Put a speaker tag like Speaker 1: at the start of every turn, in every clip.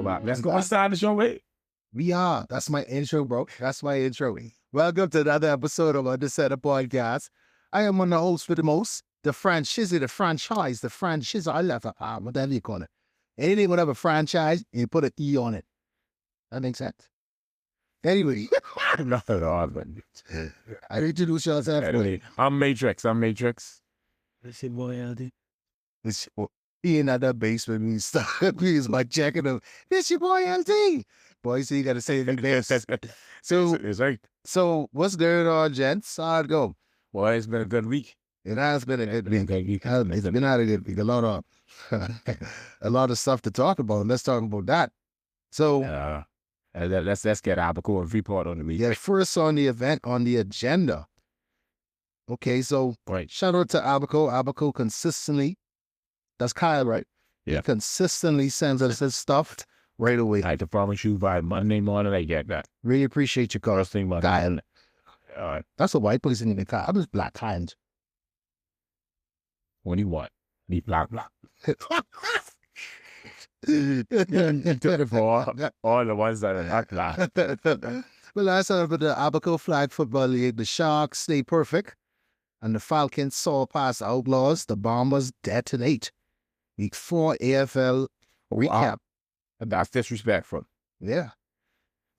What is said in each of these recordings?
Speaker 1: about. Let's go inside the show, wait.
Speaker 2: We are. That's my intro, bro. That's my intro. Welcome to another episode of the Setup Podcast. I am on the host with the most, the franchise, I left whatever you call it. Anything with a franchise, you put an E on it. That makes sense. Anyway.
Speaker 1: No,
Speaker 2: I introduce yourself.
Speaker 1: Anyway, I'm Matrix.
Speaker 3: This is boy LD.
Speaker 2: He in that basement, we start. We is like checking him. This your boy LD. Boy, so you got to say this. So what's going on, gents? How'd it go?
Speaker 1: Boy, it's been a good week.
Speaker 2: It has been a good week. It's been out of good week. A lot of stuff to talk about. Let's talk about that. So
Speaker 1: let's get Abaco and report on the week.
Speaker 2: Yeah, first on the event on the agenda. Okay, so
Speaker 1: right.
Speaker 2: Shout out to Abico. Abico consistently. That's Kyle, right?
Speaker 1: Yeah.
Speaker 2: Consistently sends us his stuff right away.
Speaker 1: I can promise you by Monday morning I get that.
Speaker 2: Really appreciate your call.
Speaker 1: First thing Monday.
Speaker 2: Kyle.
Speaker 1: All right.
Speaker 2: That's a white person in the car. I'm just black kind.
Speaker 1: What do you want? Need black. For all the ones that are not black.
Speaker 2: Well, last time with the Abaco Flag Football League, the Sharks stay perfect, and the Falcons saw past the Outlaws. The Bombers detonate. Week 4 AFL recap.
Speaker 1: That's disrespectful.
Speaker 2: Yeah.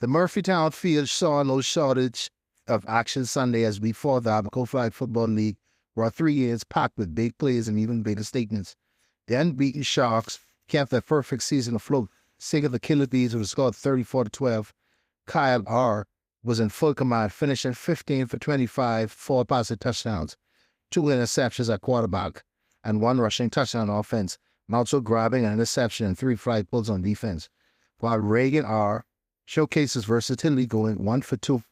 Speaker 2: The Murphytown field saw no shortage of action Sunday as Week 4 of the Abaco Flag Football League were 3 years packed with big plays and even bigger statements. The unbeaten Sharks kept their perfect season afloat, sinking the Killer Bees with a score of 34-12. Kyle R was in full command, finishing 15 for 25, 4 passing touchdowns, 2 interceptions at quarterback, and 1 rushing touchdown offense, also grabbing an interception and 3 fly pulls on defense, while Reagan R showcases versatility going 1 for 2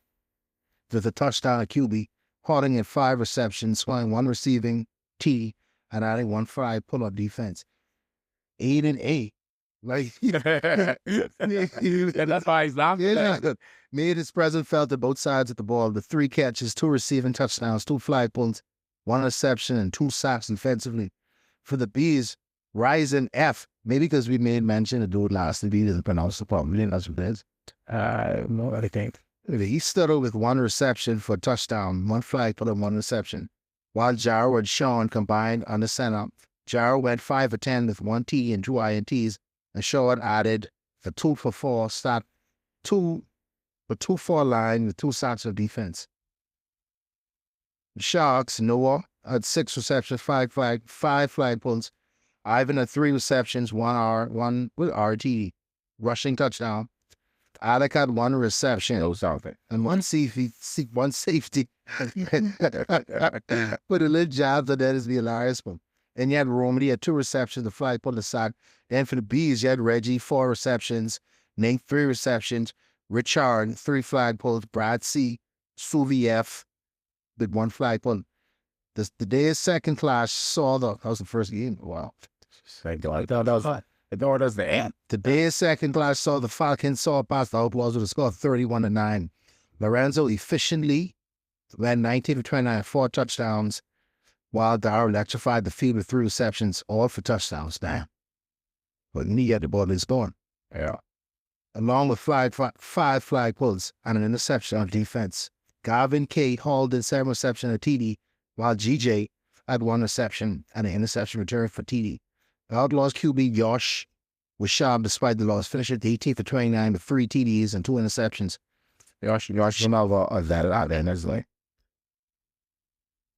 Speaker 2: with a touchdown at QB, holding in 5 receptions, scoring 1 receiving TD, and adding 1 fly pull on defense. 8-8. Like,
Speaker 1: that's why he's laughing.
Speaker 2: Yeah, made his presence felt at both sides of the ball with 3 catches, 2 receiving touchdowns, 2 fly pulls, 1 interception, and 2 sacks defensively. For the Bees, Rising F, maybe because we made mention of dude last, the B doesn't pronounce the problem. We didn't know what it is.
Speaker 1: No, I think.
Speaker 2: He stood out with 1 reception for a touchdown, 1 fly pull, and 1 reception. While Jarrow and Sean combined on the center, Jarrow went 5 for 10 with 1 T and 2 INTs, and Sean added a 2 for 4 start, 2 for line with 2 sacks of defense. The Sharks, Noah had 6 receptions, 5 flag pulls. Ivan had 3 receptions, 1 with RT, rushing touchdown. Alec had 1 reception and 1 safety. Put a little jab that is the hilarious one. And you had Roman, he had 2 receptions, the flag pulled aside. Then for the Bees, you had Reggie, 4 receptions, Nate, 3 receptions, Richard, 3 flag pulls, Brad C, Suvi F, with 1 flag pull. The day of second class saw that was the first game. Wow.
Speaker 1: I thought that was the end.
Speaker 2: The day of second class saw the Falcons saw past the Outlaws with a score of 31-9. Lorenzo efficiently went 19 for 29, 4 touchdowns, while Darrell electrified the field with 3 receptions, all for touchdowns. Damn. But he had the ball is going.
Speaker 1: Yeah.
Speaker 2: Along with 5 flag pulls and an interception on defense. Gavin K hauled in 7 receptions at TD, while GJ had 1 reception and an interception return for TD. The Outlaws QB Josh was sharp despite the loss, finishing 18 for 29 with 3 TDs and 2 interceptions.
Speaker 1: Josh came over that out there, and that's like,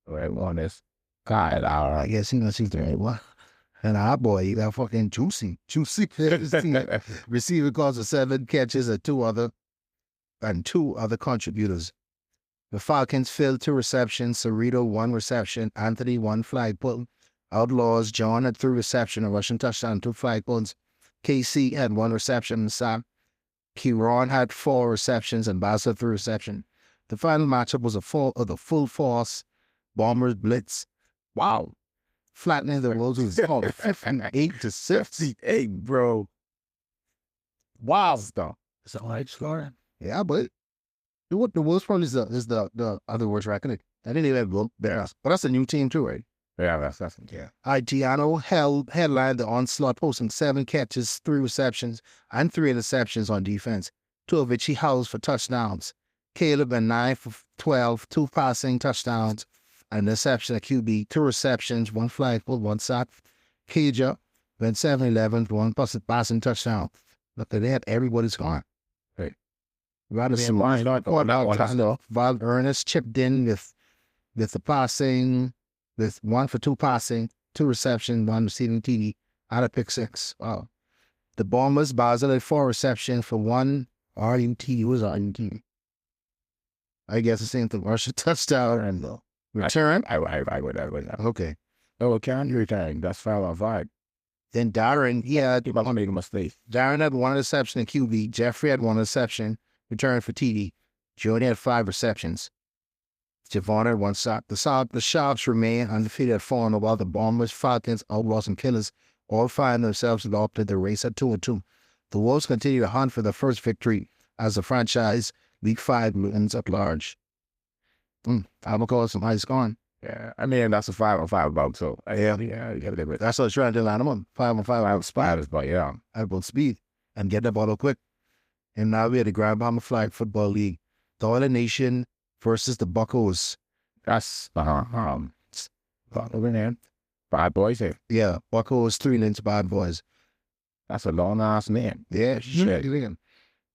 Speaker 1: right on this. God,
Speaker 2: I guess he knows he's the right one. And our boy, that fucking juicy. Receiver calls for 7 catches and 2 other contributors. The Falcons filled 2 receptions, Cerrito 1 reception, Anthony 1 flag pull. Outlaws, John had 3 receptions, a rushing touchdown, 2 flag pulls. KC had 1 reception and sack. Kieran had 4 receptions and Bassett 3 receptions. The final matchup was the full force Bombers blitz. Wow. Flattening the Wolves was called 8-6.
Speaker 1: Hey, bro. Wow stuff.
Speaker 3: It's a light score.
Speaker 2: Yeah, but the Wolves probably is the other worst record. I didn't even have Bears, but that's a new team too, right?
Speaker 1: Yeah, that's yeah.
Speaker 2: Tiano headlined the onslaught, posting 7 catches, 3 receptions, and 3 interceptions on defense, 2 of which he housed for touchdowns. Caleb went 9 for 12, 2 passing touchdowns, an interception at QB, 2 receptions, 1 flag pull, 1 sack. Kaja went 7-11 for 1 passing touchdown. Look, they had everybody's gone.
Speaker 1: Hey.
Speaker 2: Radisson, Val Ernest chipped in with the passing, with 1 for 2 passing, 2 reception, 1 receiving TD, out of pick 6. Wow. The Bombers, Basel had 4 reception for 1 RUT. Was RUT? I guess the same thing. Rush touchdown and return.
Speaker 1: I would.
Speaker 2: Okay.
Speaker 1: Oh, can you return? That's 5 on 5.
Speaker 2: Then Darren, he had
Speaker 1: Keep on making mistakes.
Speaker 2: Darren had 1 interception in QB. Jeffrey had 1 interception, return for TD. Jody had 5 receptions. Javon had 1 sack. The Sharps remain undefeated at 4-0, while the Bombers, Falcons, Outlaws, and Killers all find themselves locked in the race at 2-2. The Wolves continue to hunt for their first victory as the franchise Week 5 wins at large. Abaco has some ice gone.
Speaker 1: Yeah, I mean that's a 5 on 5 about so yeah, you gotta live with it.
Speaker 2: That's what I was trying to line them up. 5 on 5 out
Speaker 1: Spiders, but yeah.
Speaker 2: at both speed and get the ball quick. And now we at the Bahama Flag Football League. The Oiler Nation versus the Buccos.
Speaker 1: That's over there. 5 boys here.
Speaker 2: Yeah, Buccos 3-0 Bad Boys.
Speaker 1: That's a long ass name.
Speaker 2: Yeah,
Speaker 1: Shit.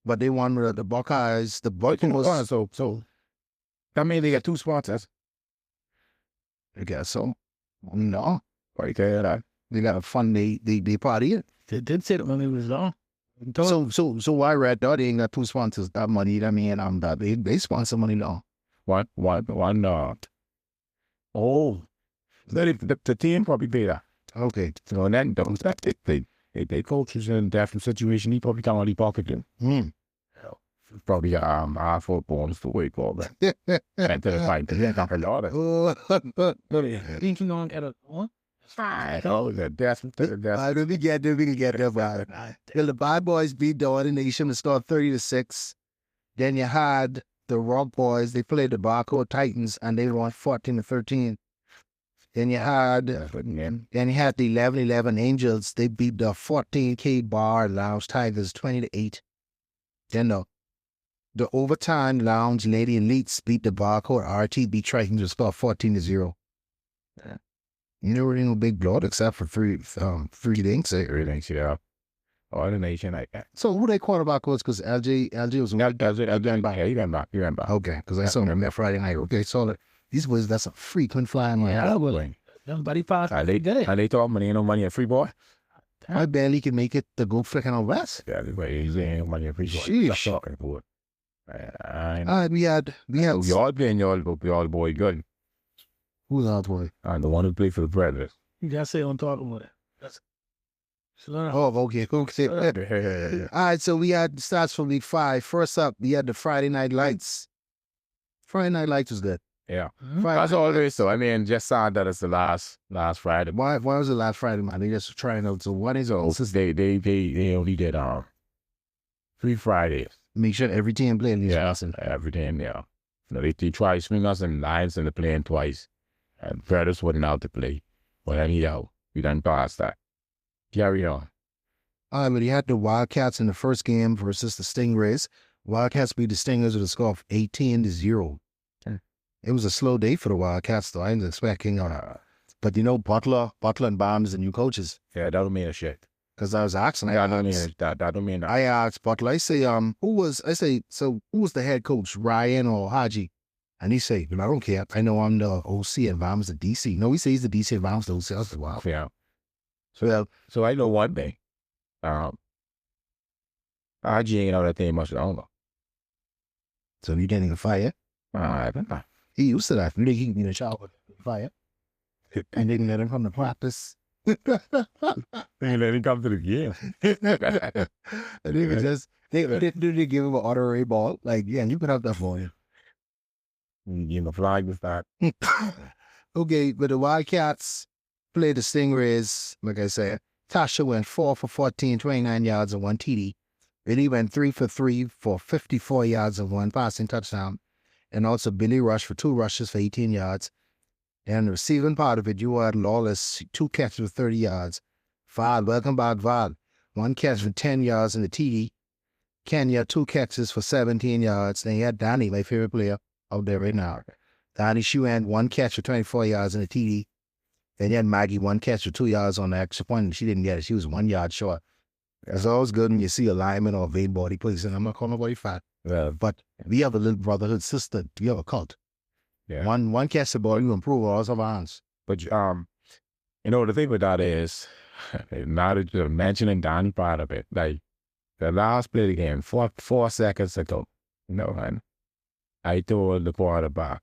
Speaker 2: But they won with the Buckeyes. The Buccos.
Speaker 1: So that means they got 2 sponsors.
Speaker 2: I guess so. No,
Speaker 1: Right there, that.
Speaker 2: they got a fun. They party it.
Speaker 3: They did say that when it was long.
Speaker 2: So why Red Dot ain't got 2 sponsors? That money. I mean, that they sponsor money now.
Speaker 1: One. Oh, the team probably pay that.
Speaker 2: Okay.
Speaker 1: So then those that they coaches in a different situation. He probably can't really pocket them. Probably our football is the way called that. And to the fight, they got a lot of.
Speaker 3: Thinking on at a what?
Speaker 1: Oh, that's
Speaker 2: I don't we can get about it. Well, the Bad Boys beat the Oiler Nation to score 30-6. Then you had the Rock Boys. They played the Abaco Titans and they won 14-13. Then you had the 11-11 Angels. They beat the 14K Bar Lounge Tigers 20-8. Then the overtime Lounge Lady Elites beat the Abaco RT beat Titans to score 14-0. Yeah. You know, no big blood except for three things.
Speaker 1: everything's yeah. All the nation like that.
Speaker 2: So who they quarterback was? Because LJ was
Speaker 1: He ran back.
Speaker 2: okay. Because I saw him that Friday night. Okay, so these was that's a frequent flying like
Speaker 3: Yeah, well, somebody fought.
Speaker 1: And they thought money ain't no money at free boy.
Speaker 2: I barely can make it to go flicking on West.
Speaker 1: Yeah, he's ain't no money at free boy.
Speaker 2: Sheesh.
Speaker 1: That's talking for it.
Speaker 2: We had
Speaker 1: Y'all playing y'all boy good.
Speaker 2: who's our boy?
Speaker 1: And the one who played for the Predators.
Speaker 3: You gotta say on talking about it. That's
Speaker 2: Oh, okay. All right, so we had stats from Week 5. First up, we had the Friday Night Lights. Friday Night Lights was good.
Speaker 1: Yeah.
Speaker 2: Friday,
Speaker 1: That's all there is. So I mean, just saw that it's the last Friday.
Speaker 2: why was it last Friday, man? They just trying out. So what is all?
Speaker 1: They only did 3 Fridays.
Speaker 2: Make sure every team playing these.
Speaker 1: Yeah,
Speaker 2: lessons.
Speaker 1: every time, yeah. You know, they try swing us and Lions and they're playing twice. And Predators wasn't out to play. But anyhow, we done passed that. Carry on.
Speaker 2: But he had the Wildcats in the first game versus the Stingrays. Wildcats beat the Stingers with a score of 18-0. It was a slow day for the Wildcats, though. I was expecting, but you know, Butler and Baum is the new coaches.
Speaker 1: Yeah, that don't mean a shit.
Speaker 2: Because I was asking,
Speaker 1: That don't mean that.
Speaker 2: I asked Butler, I say, who was the head coach, Ryan or Haji? And he say, well, I don't care. I know I'm the OC and Baum's the DC. No, he says he's the DC and Baum's the OC. I was like, wow.
Speaker 1: Yeah. So I know one thing. RG ain't know that thing much longer.
Speaker 2: So he didn't even fire. He used to that. He didn't in the shower. Fire. And didn't let him come to practice.
Speaker 1: They let him come to the game.
Speaker 2: And they just they give him an honorary ball. Like, yeah, you can have that for you.
Speaker 1: You know, flag with that.
Speaker 2: Okay, but the Wildcats played the Stingrays, like I said. Tasha went 4 for 14, 29 yards and 1 TD. Billy went 3 for 3 for 54 yards and 1 passing touchdown. And also Billy rushed for 2 rushes for 18 yards. And the receiving part of it, you had Lawless, 2 catches for 30 yards. Val, welcome back, Val. 1 catch for 10 yards in the TD. Kenya, 2 catches for 17 yards. Then you had Danny, my favorite player out there right now. Danny Shuan, 1 catch for 24 yards in the TD. Then you had Maggie, 1 catch for 2 yards on the extra point. She didn't get it. She was 1 yard short. It's always good when you see a lineman or a vein body plays, and I'm not calling nobody fat. But we have a little brotherhood sister. We have a cult.
Speaker 1: Yeah.
Speaker 2: One catch the ball, you improve all of our hands.
Speaker 1: But the thing with that is, now that you're mentioning Donnie part of it, like the last play of the game, 4 seconds ago, man, I told the quarterback,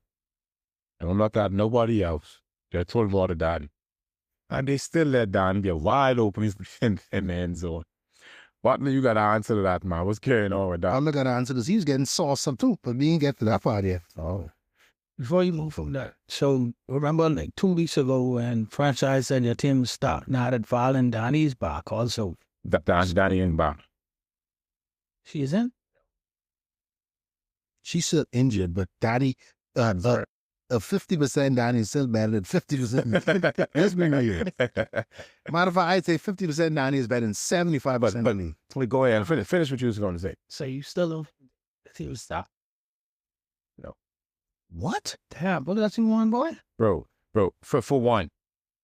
Speaker 1: don't look at nobody else. Just throw the ball to Donnie. And they still let Donnie get wide open in the end zone. What you got to answer to that, man? What's carrying on with that?
Speaker 2: I'm not going to answer this. He's getting sauce up too, but we didn't get to that part yet.
Speaker 1: Oh.
Speaker 3: Before you move from that, so remember like 2 weeks ago when franchise said your team stopped, now that Val and Donnie's back also.
Speaker 1: Donnie ain't back.
Speaker 3: She is in?
Speaker 2: She's still injured, but Danny, 50% Danny is still better than 50%. Let's bring her here. Matter of fact, I'd say 50% Danny is better than 75% of me.
Speaker 1: Go ahead and finish what you was going to say.
Speaker 3: So you still don't the team stopped?
Speaker 1: No.
Speaker 2: What?
Speaker 3: Damn, what that's in one, boy?
Speaker 1: Bro, for one,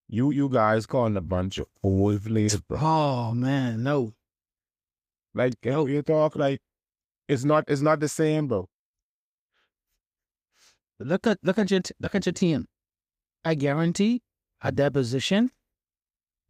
Speaker 1: you guys calling a bunch of old players, bro.
Speaker 3: Oh man, no.
Speaker 1: Like, you talk like it's not the same, bro.
Speaker 3: Look at your team. I guarantee at that position,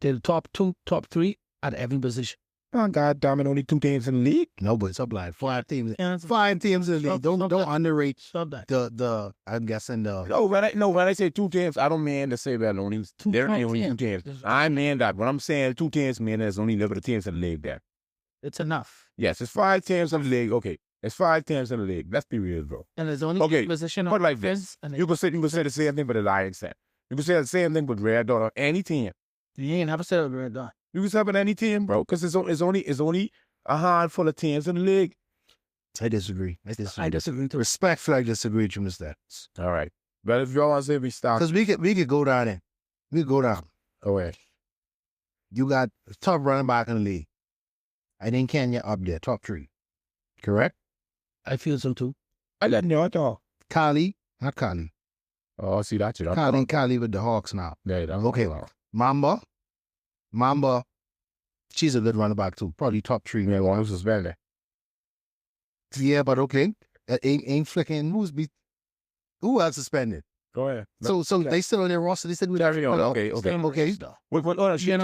Speaker 3: they're the top 2, top 3 at every position.
Speaker 1: Oh, God damn it, only 2 teams in the league.
Speaker 2: No, but it's up like 5 teams.
Speaker 3: Yeah,
Speaker 2: 5 teams in the league. Don't underrate
Speaker 3: Stop that.
Speaker 2: the I'm guessing the
Speaker 1: No, when I say 2 teams, I don't mean to say that only there are only 2 teams. I mean that when I'm saying 2 teams, man, there's only limited teams in the league there.
Speaker 3: It's enough.
Speaker 1: Yes, it's 5 teams in the league. Okay, it's 5 teams in the league. Let's be real, bro.
Speaker 3: And there's only
Speaker 1: Okay,
Speaker 3: position
Speaker 1: but
Speaker 3: on
Speaker 1: like
Speaker 3: offense,
Speaker 1: this,
Speaker 3: and
Speaker 1: you can say the same thing with the Lions. You can say the same thing with Red Dot or any team.
Speaker 3: you ain't never said it Red Dot.
Speaker 1: You can say it with any team, bro, because it's only a handful of teams in the league.
Speaker 2: I disagree.
Speaker 3: I disagree too.
Speaker 2: Respectfully, I disagree with you, Mr.
Speaker 1: All right, but if y'all want to say we start,
Speaker 2: Because we could go down there. We could go down.
Speaker 1: go ahead.
Speaker 2: You got top running back in the league. I think Kenya up there, top 3. Correct?
Speaker 3: I feel so too.
Speaker 1: I let you talk.
Speaker 2: Kali, not Kali.
Speaker 1: Oh, see that shit.
Speaker 2: Kali with the Hawks now.
Speaker 1: Yeah,
Speaker 2: Okay. Mamba, she's a good running back too. Probably top 3.
Speaker 1: Yeah, one who's suspended.
Speaker 2: Yeah, but okay. Ain't flicking. Who else suspended?
Speaker 1: Go ahead.
Speaker 2: So they still on their roster. They said we
Speaker 1: Carry on. Okay. Wait, she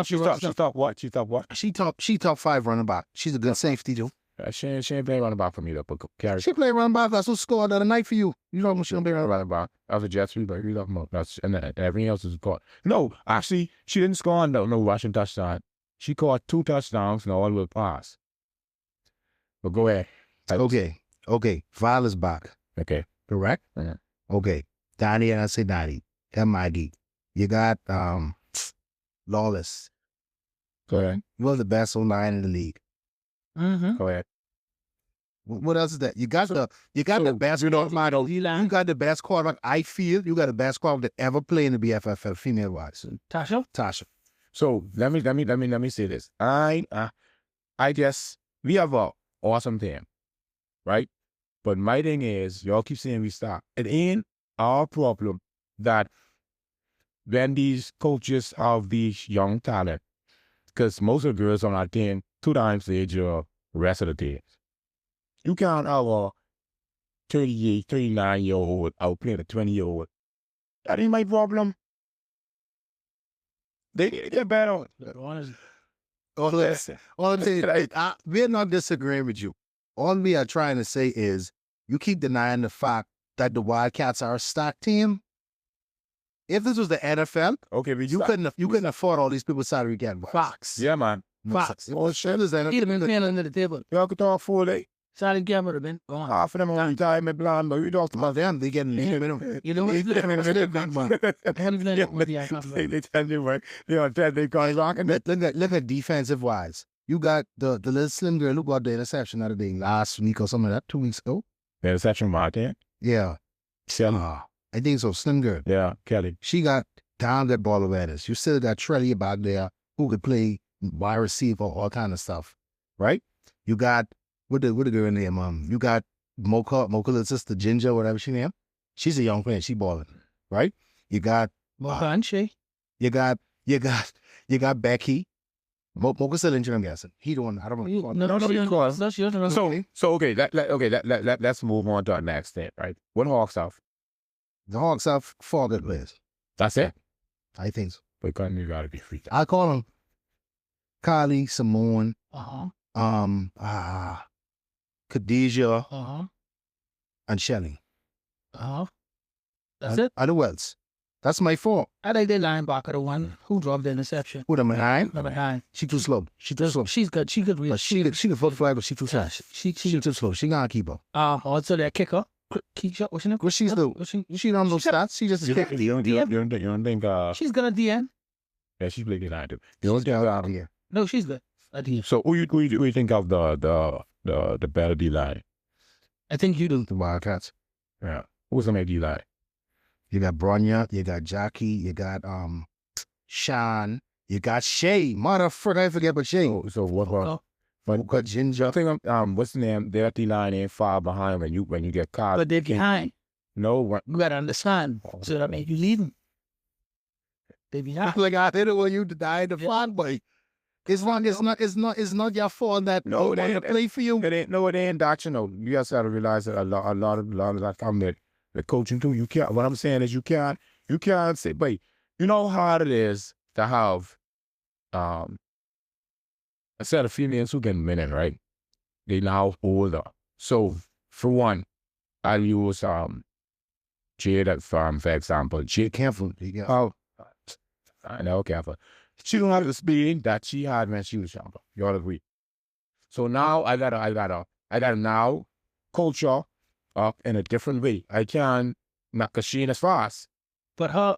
Speaker 1: top what? She top what?
Speaker 2: She top 5 running back. She's a good safety too.
Speaker 1: She ain't playing running back for me though. But carry.
Speaker 2: She played running back. That's who scored the other night for you. You know she don't play running back.
Speaker 1: Running back. I was a Jets but you talking about that's and everything else is caught. No, actually, she didn't score on no rushing touchdown. She caught 2 touchdowns and all will pass. But go ahead.
Speaker 2: Okay. Val is back.
Speaker 1: Okay.
Speaker 2: Correct?
Speaker 1: Yeah.
Speaker 2: Okay. Danny, and I say Danny. And Maggie. You got Lawless.
Speaker 1: Go ahead.
Speaker 2: You're the best O-line in the league.
Speaker 3: Mm-hmm.
Speaker 1: Go ahead.
Speaker 2: What else is that? You got the best quarterback. You got the best quarterback. I feel you got the best quarterback that ever played in the BFFL, female wise.
Speaker 3: Tasha.
Speaker 1: So let me say this. I guess we have a awesome team, right? But my thing is, y'all keep saying we stop. It ain't our problem that when these coaches have these young talent, because most of the girls on our team 2 times the age of the rest of the teams. You can't have a 38, 39-year-old out playing a 20-year-old. That ain't my problem. They need to get better.
Speaker 2: We're not disagreeing with you. All we are trying to say is you keep denying the fact that the Wildcats are a stacked team. If this was the NFL,
Speaker 1: okay, but
Speaker 2: you couldn't afford all these people's salary again.
Speaker 3: Fox.
Speaker 1: Yeah, man.
Speaker 3: Fox.
Speaker 2: Well, shit is that.
Speaker 3: He'd have been playing under the table.
Speaker 1: Y'all could talk full day.
Speaker 3: Salary cap would have been gone.
Speaker 1: Half of them on time, blonde, but you talk
Speaker 2: About them, they getting
Speaker 3: You know what?
Speaker 1: They tell you, right? They call rocking.
Speaker 2: Look at defensive wise. You got the little slim girl who got the interception the other day last week or something like that, 2 weeks ago.
Speaker 1: The interception, Martin.
Speaker 2: Yeah. I think so, slim girl.
Speaker 1: Yeah, Kelly.
Speaker 2: She got down that ball awareness. You still got Trelly back there who could play wide receiver, all kind of stuff, right? You got, what the girl name? You got Mocha little sister, Ginger, whatever she name. She's a young player. She balling, right? You got
Speaker 3: Mocha and Shay.
Speaker 2: You got Becky. Mocha's still injured, I'm guessing. He the one. I don't know.
Speaker 1: Let's move on to our next thing, right? What Hawks have?
Speaker 2: The Hawks have 4 good players.
Speaker 1: That's it.
Speaker 2: I think so.
Speaker 1: But you gotta be freaked out.
Speaker 2: I call them Kylie, Simone, Khadijah, and Shelly.
Speaker 3: That's it.
Speaker 2: And who else? That's my 4.
Speaker 3: I like the linebacker, the one who dropped the interception.
Speaker 2: Who number 9?
Speaker 3: Number 9.
Speaker 2: She too slow. She too slow.
Speaker 3: She's good. She could read.
Speaker 2: But she could foot flag, but she too fast. She too slow. She gonna keep her.
Speaker 3: Also their kicker. Keisha, what's her name?
Speaker 2: What she's do? She don't know stats. She just a kicker.
Speaker 1: You don't think
Speaker 3: she's gonna DN?
Speaker 1: Yeah, she's playing I do. You don't think out here.
Speaker 3: No, she's good. At DN.
Speaker 1: So who you think of the better D line?
Speaker 3: I think you do.
Speaker 2: The Wildcats.
Speaker 1: Yeah. Who's the main D line?
Speaker 2: You got Bronya, you got Jackie, you got Sean, you got Shay. Motherfucker, I forget about Shay.
Speaker 1: So what about?
Speaker 2: But Ginger.
Speaker 1: I think what's the name? Their D line ain't far behind when you get caught.
Speaker 3: But they're behind.
Speaker 1: No,
Speaker 3: you gotta understand. So that means you leading. They behind.
Speaker 2: Like I did it when you died the flag boy. It's not your fault that
Speaker 1: no,
Speaker 2: they play for you.
Speaker 1: It ain't doctrinal. You just gotta realize that a lot of that come that the coaching too. You can't. What I'm saying is you can't say, but you know how hard it is to have a set of females who can win it, right? They now older. So for one, I'll use Jade for example. Jade
Speaker 2: careful.
Speaker 1: I know, careful. She don't have the speed that she had when she was younger. You all agree? So now I gotta now coach her up in a different way. I can not because she ain't as fast.
Speaker 3: But her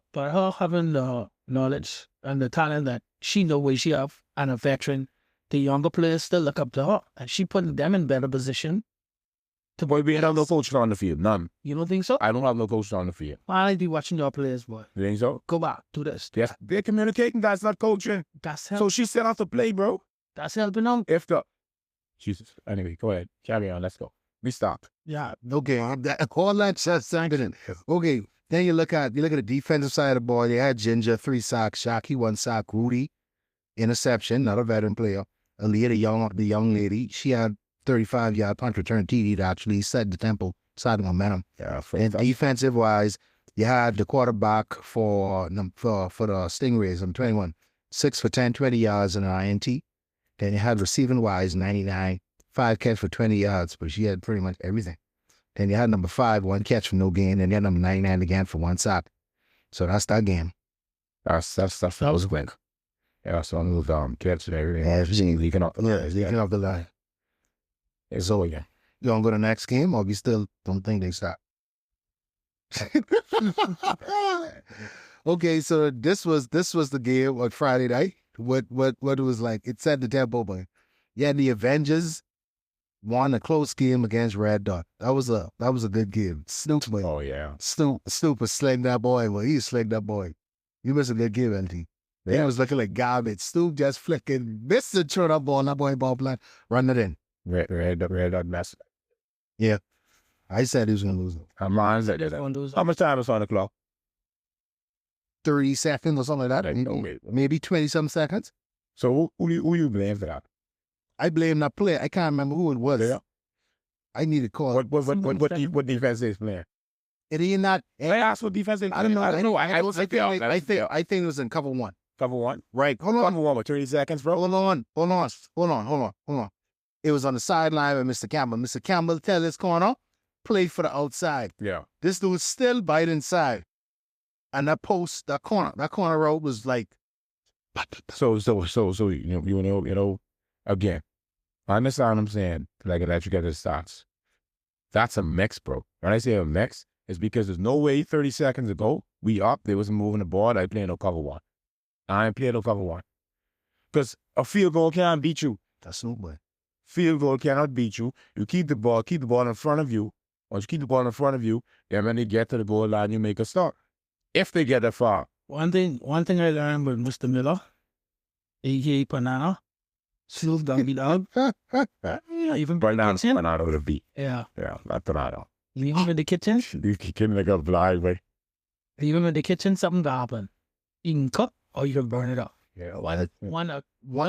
Speaker 3: having the knowledge and the talent that she know where she have and a veteran, the younger players still look up to her and she putting them in better position.
Speaker 1: Boy, we have no coach on the field. None.
Speaker 3: You don't think so?
Speaker 1: I don't have no coach on the field.
Speaker 3: I be watching your players, boy.
Speaker 1: You think so?
Speaker 3: Go back, do this.
Speaker 1: Yes, they're communicating. That's not coaching.
Speaker 3: That's helping.
Speaker 1: So she still have to play, bro.
Speaker 3: That's helping them.
Speaker 1: Jesus. Anyway, go ahead. Carry on. Let's go. We stopped.
Speaker 2: Yeah. Okay. All that just sank. Okay. Then you look at the defensive side of the ball. You had Ginger, 3 sacks. Shaki, 1 sack. Rudy, interception. Not a veteran player. Aaliyah, the young lady. She had 35-yard punt return TD to actually set the tempo, side of momentum.
Speaker 1: Yeah.
Speaker 2: And defensive wise, you had the quarterback for the Stingrays, 21, 6 for 10, 20 yards and an INT. Then you had receiving wise, 99, 5 catch for 20 yards, but she had pretty much everything. Then you had number 5, 1 catch for no gain, and you had number 99 again for 1 sack. So that's that game.
Speaker 1: That was quick. Yeah, so I'm moved catch and everything.
Speaker 2: Yeah, everything
Speaker 1: leaking off.
Speaker 2: Yeah, leaking off the line.
Speaker 1: It's over again.
Speaker 2: You gonna go to the next game, or we still don't think they stop? Okay, so this was the game on Friday night. What it was like? It set the tempo, but yeah, the Avengers won a close game against Red Dot. That was a good game. Snoop, boy.
Speaker 1: Oh yeah.
Speaker 2: Snoop was slaying that boy. Well, he slayed that boy. He was a good game, LT. Yeah. He was looking like garbage. Snoop just flicking, missed the turn up ball, that boy ball plan, run it in.
Speaker 1: Red Dot mess.
Speaker 2: Yeah. I said he was going to lose.
Speaker 1: How much time is on the clock?
Speaker 2: 30 seconds or something like that. Maybe 20-some seconds.
Speaker 1: So who you blame for that?
Speaker 2: I blame that player. I can't remember who it was.
Speaker 1: Yeah.
Speaker 2: I need to call.
Speaker 1: What defense is playing?
Speaker 2: It ain't not.
Speaker 1: I asked what defense is.
Speaker 2: I don't know.
Speaker 1: I
Speaker 2: think it was in cover 1.
Speaker 1: Cover 1?
Speaker 2: Right. Hold on.
Speaker 1: Cover 1 with 30 seconds, bro.
Speaker 2: Hold on. It was on the sideline with Mr. Campbell. Mr. Campbell tell this corner, play for the outside.
Speaker 1: Yeah.
Speaker 2: This dude still bite inside. And that corner road was like.
Speaker 1: So you know, again, I understand what I'm saying. Like that you get the stats. That's a mix, bro. When I say a mix, it's because there's no way 30 seconds ago, we up, they wasn't moving the ball, I playing no cover 1. I ain't playing no cover 1. Because a field goal can't beat you.
Speaker 2: That's no way.
Speaker 1: Field goal cannot beat you. You keep the ball in front of you, Once you keep the ball in front of you, then when they get to the goal line, you make a start. If they get that far.
Speaker 3: One thing I learned with Mr. Miller, a.k.a. Banana, Sills Doggy Dog. Even
Speaker 1: Banana with a B.
Speaker 3: Yeah.
Speaker 1: Yeah, not Banana.
Speaker 3: Leave him in the kitchen.
Speaker 1: You can make a blind way.
Speaker 3: Leave him in the kitchen, something to happen. You can cook or you can burn it up.
Speaker 1: Yeah,
Speaker 2: One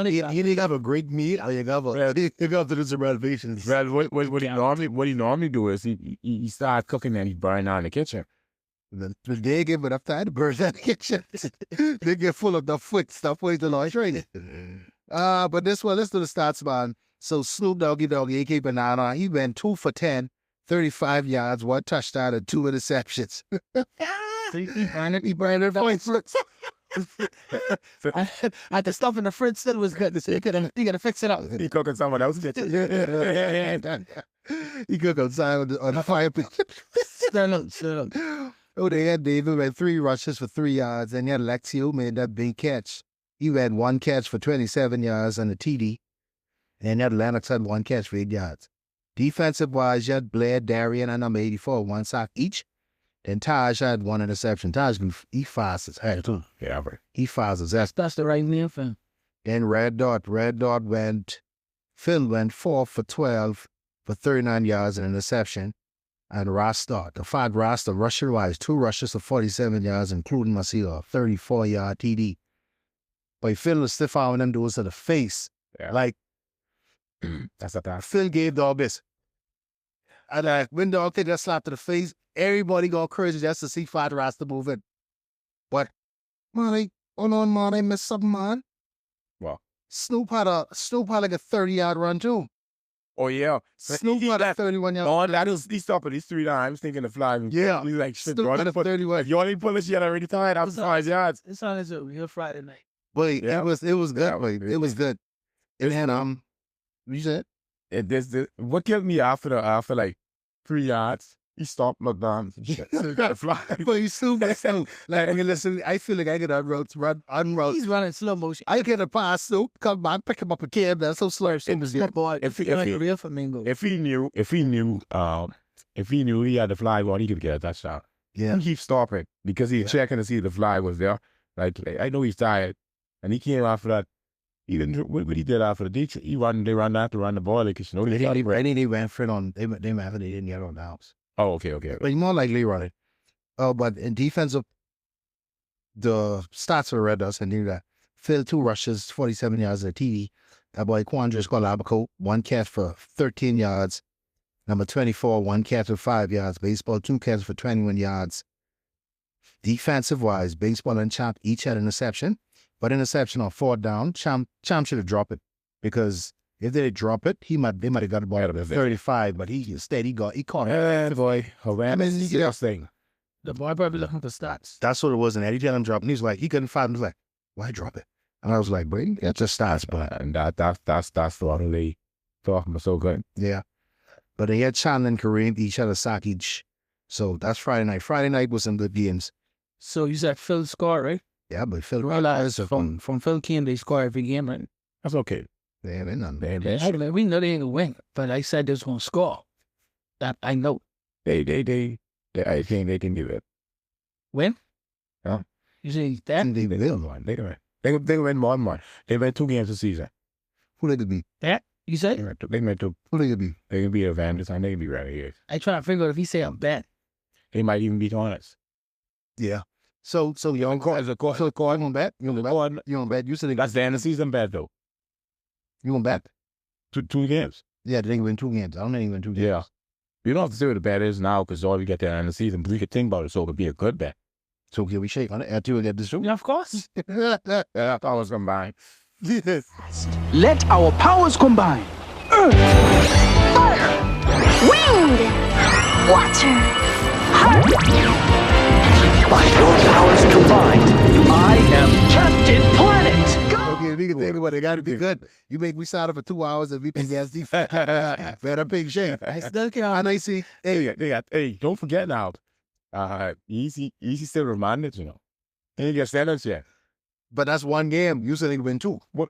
Speaker 2: you have a great meal, or you have to do some renovations.
Speaker 1: well, what he normally do is he start cooking and he burn down the kitchen.
Speaker 2: The day give enough time to burn that kitchen. They get full of the foot stuff with the noise training. But this one, let's do the stats, man. So Snoop Doggy Dogg, A.K. Banana, he went 2 for 10, 35 yards, 1 touchdown, and 2 interceptions. He burned it points.
Speaker 3: I the stuff in the fridge still was good. So you gotta fix it up.
Speaker 1: He cooking someone else's kitchen.
Speaker 2: He cooked outside on the fire pit.
Speaker 3: Still.
Speaker 2: Oh, they had David went 3 rushes for 3 yards, and you had Lexio made that big catch. He had 1 catch for 27 yards and a TD, and you had Lennox had 1 catch for 8 yards. Defensive-wise, you had Blair, Darian, and number 84, 1 sack each. Then Taj had 1 interception. Taj, he fast as hell, too.
Speaker 1: Yeah, bro.
Speaker 2: He fast as hell.
Speaker 3: That's the right name for him.
Speaker 2: Then Red Dot Phil went 4 for 12 for 39 yards and an interception. And Rasta, the fat Rasta, rusher-wise, 2 rushes for 47 yards, including Masila, 34-yard TD. But Phil was stiff arming them dudes to the face.
Speaker 1: Yeah.
Speaker 2: Like,
Speaker 1: that's a task.
Speaker 2: Phil gave dog this. And when dog take that slap to the face, everybody go crazy just to see fat Rasta move in. But, Molly, hold on, Molly, miss something, man.
Speaker 1: What?
Speaker 2: Snoop had like a 30-yard run, too.
Speaker 1: Oh, yeah.
Speaker 2: Snoop had a 31-yard
Speaker 1: run. Oh, he stopped it. He's 3 times thinking the flag.
Speaker 2: Yeah.
Speaker 1: He's like, shit,
Speaker 2: Snoop had a 31.
Speaker 1: If you only pull this, you already tired. I'm 5 yards.
Speaker 3: It's on his real Friday night.
Speaker 2: But it was good. It was good. It had, what you said?
Speaker 1: What killed me after like 3 yards, he stopped McDonald's and shit.
Speaker 2: But he's Snoop. Like, listen, I feel like I could unroute.
Speaker 3: He's running slow motion.
Speaker 2: I get a pass, Snoop, come back, pick him up a cab. That's so slow.
Speaker 3: If he knew
Speaker 1: he had the flag on, he could get a touchdown.
Speaker 2: Yeah.
Speaker 1: He keeps stopping because he's checking to see if the flag was there. Like, I know he's tired. And he came after that. He didn't. What he did after the ditch, they run out to run the ball. Like, you know,
Speaker 2: I think they went for it on. They didn't get on the house.
Speaker 1: Oh, okay.
Speaker 2: But more likely running. Oh, but in defensive, the stats were Red Dust and knew that. Phil 2 rushes, 47 yards at TD. That boy Quandra called Abaco, 1 catch for 13 yards. Number 24, 1 catch for 5 yards. Baseball 2 catches for 21 yards. Defensive wise, Baseball and Champ each had an interception. But interception on 4th down, Champ should have dropped it, because if they drop it, they might have got the ball out of 35. But he caught it.
Speaker 1: Boy,
Speaker 3: the boy probably looking for stats.
Speaker 2: That's what it was. And Eddie tell him drop, and he's like, he couldn't find him. He's like, why drop it? And I was like, boy, that's just stats, but
Speaker 1: and that's the one they talking about so good.
Speaker 2: Yeah, but they had Chandler and Kareem each had a sack each. So that's Friday night. Friday night was some good games.
Speaker 3: So you said Phil scored, right?
Speaker 2: Yeah, but Phil
Speaker 3: from Phil came, they score every game, right?
Speaker 1: That's okay.
Speaker 2: Yeah, they're not.
Speaker 3: We know they ain't gonna win, but I said they was gonna score. That I know.
Speaker 1: I think they can do it.
Speaker 3: Win?
Speaker 1: Yeah.
Speaker 3: You say that?
Speaker 2: They will.
Speaker 1: They win more than one. They win 2 games this season.
Speaker 2: Who they could be?
Speaker 3: That? You say?
Speaker 1: They win 2.
Speaker 2: Who they could be?
Speaker 1: They can beat Avengers and they can be Renegades.
Speaker 3: I try to figure out if he say I'm bad.
Speaker 1: They might even beat Hornets.
Speaker 2: Yeah. So you on bet? You on bet? You on bet? You said
Speaker 1: that's the end of the season bet though.
Speaker 2: You on bet?
Speaker 1: 2 games.
Speaker 2: Yeah, they win 2 games. I don't think they win 2 games.
Speaker 1: Yeah. You don't have to see what the bet is now, because all we get there in the season, but we could think about it, so it could be a good bet.
Speaker 2: So can we shake on it after we get this show?
Speaker 3: Yeah, of course.
Speaker 1: Yeah, powers combine.
Speaker 4: Let our powers combine. Earth, fire,
Speaker 5: wind, water,
Speaker 4: heart. By your powers combined, I am Captain Planet. Go!
Speaker 2: Okay, we can think about it. It got to be good. You make me sign up for 2 hours and we pay gas defense. Better big shame.
Speaker 3: I still can't.
Speaker 2: And I see.
Speaker 1: Hey, don't forget now. Easy still reminded, you know. And you get standouts yet.
Speaker 2: But that's 1 game. You said they win 2.
Speaker 1: What?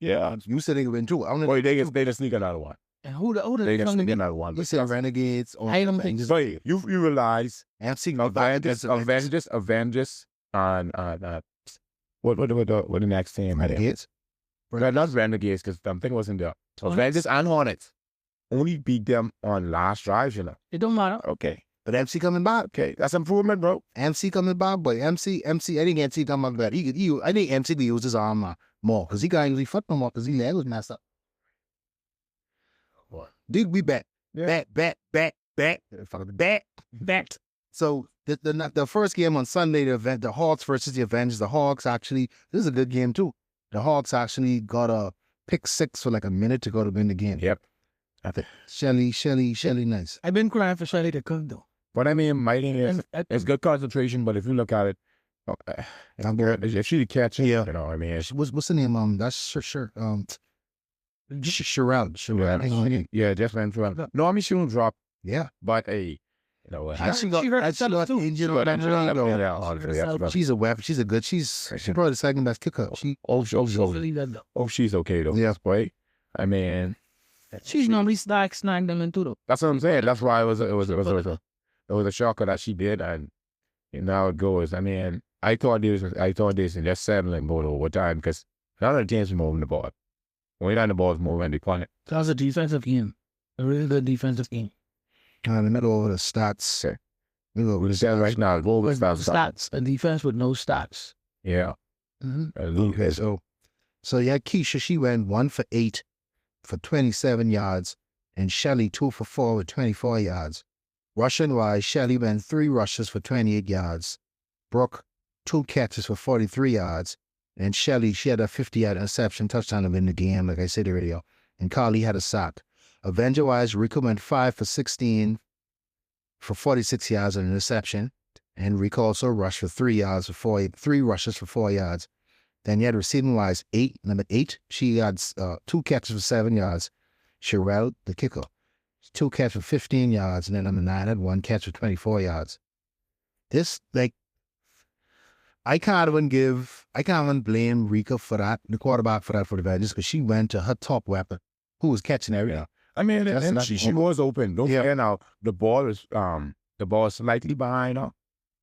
Speaker 1: Yeah.
Speaker 2: You said they win 2.
Speaker 1: Boy, they just sneak another one.
Speaker 3: And who the
Speaker 1: They
Speaker 3: young
Speaker 1: just
Speaker 3: be?
Speaker 1: another one.
Speaker 2: You said Renegades or
Speaker 3: I don't think
Speaker 2: Avengers.
Speaker 1: So you realize
Speaker 2: MC
Speaker 1: Avengers, and what the next team?
Speaker 2: Renegades.
Speaker 1: Not Renegades, because something wasn't there. Avengers and Hornets only beat them on last drives, you know.
Speaker 3: It don't matter.
Speaker 1: Okay.
Speaker 2: But MC coming back.
Speaker 1: Okay. That's improvement, bro.
Speaker 2: MC coming back, but MC, I think MC coming back. I think MC could use his arm more because he can't use his foot no more because his leg was messed up.
Speaker 1: What?
Speaker 2: Dude, we bet.
Speaker 1: Yeah.
Speaker 2: Bet. So the first game on Sunday, the Hawks versus the Avengers. The Hawks actually, this is a good game too. The Hawks actually got a pick 6 for like a minute to go to win the game.
Speaker 1: Yep. I think.
Speaker 2: Shelly, nice.
Speaker 3: I've been crying for Shelly to cook though.
Speaker 1: But I mean, my thing is, it's good concentration, but if you look at it, if she catch it, you know, I mean,
Speaker 2: What's the name? That's sure. Sherelle.
Speaker 1: yeah, just went through. No, I mean, she won't drop,
Speaker 2: Yeah.
Speaker 1: but you know,
Speaker 3: She hurt herself too.
Speaker 2: She's a weapon. She's probably the second best kicker.
Speaker 3: Believe that though.
Speaker 1: she's okay though.
Speaker 2: Yeah.
Speaker 1: Right? I mean,
Speaker 3: She's normally snag them into though.
Speaker 1: that's what I'm saying. That's why it was a shocker that she did, and now it goes. I mean, I thought this and just settling both over time because none of the teams were moving the ball. When the ball is moving, they play it.
Speaker 3: That was a defensive game. A really good defensive game.
Speaker 2: In the middle of the stats.
Speaker 1: Okay. We're saying right now, goal was
Speaker 3: Stats. A defense with no stats.
Speaker 1: Yeah.
Speaker 2: Okay, so yeah, Keisha, she went 1 for 8 for 27 yards, and Shelly 2 for 4 with 24 yards. Rushing-wise, Shelly went 3 rushes for 28 yards. Brooke, 2 catches for 43 yards. And Shelly, she had a 50-yard interception touchdown to win the game, like I said earlier. And Carly had a sack. Avenger-wise, Rico went 5 for 16 for 46 yards and an interception. And Rico also rushed for 3 rushes for 4 yards. Then you had receiving-wise, number 8, she had 2 catches for 7 yards. Sherelle, the kicker, 2 catches for 15 yards. And then number 9 had 1 catch for 24 yards. This, I can't even blame Rika for that, the quarterback for the Avengers, because she went to her top weapon, who was catching everything.
Speaker 1: Yeah. I mean, and she was open. Don't forget now, the ball is slightly behind her,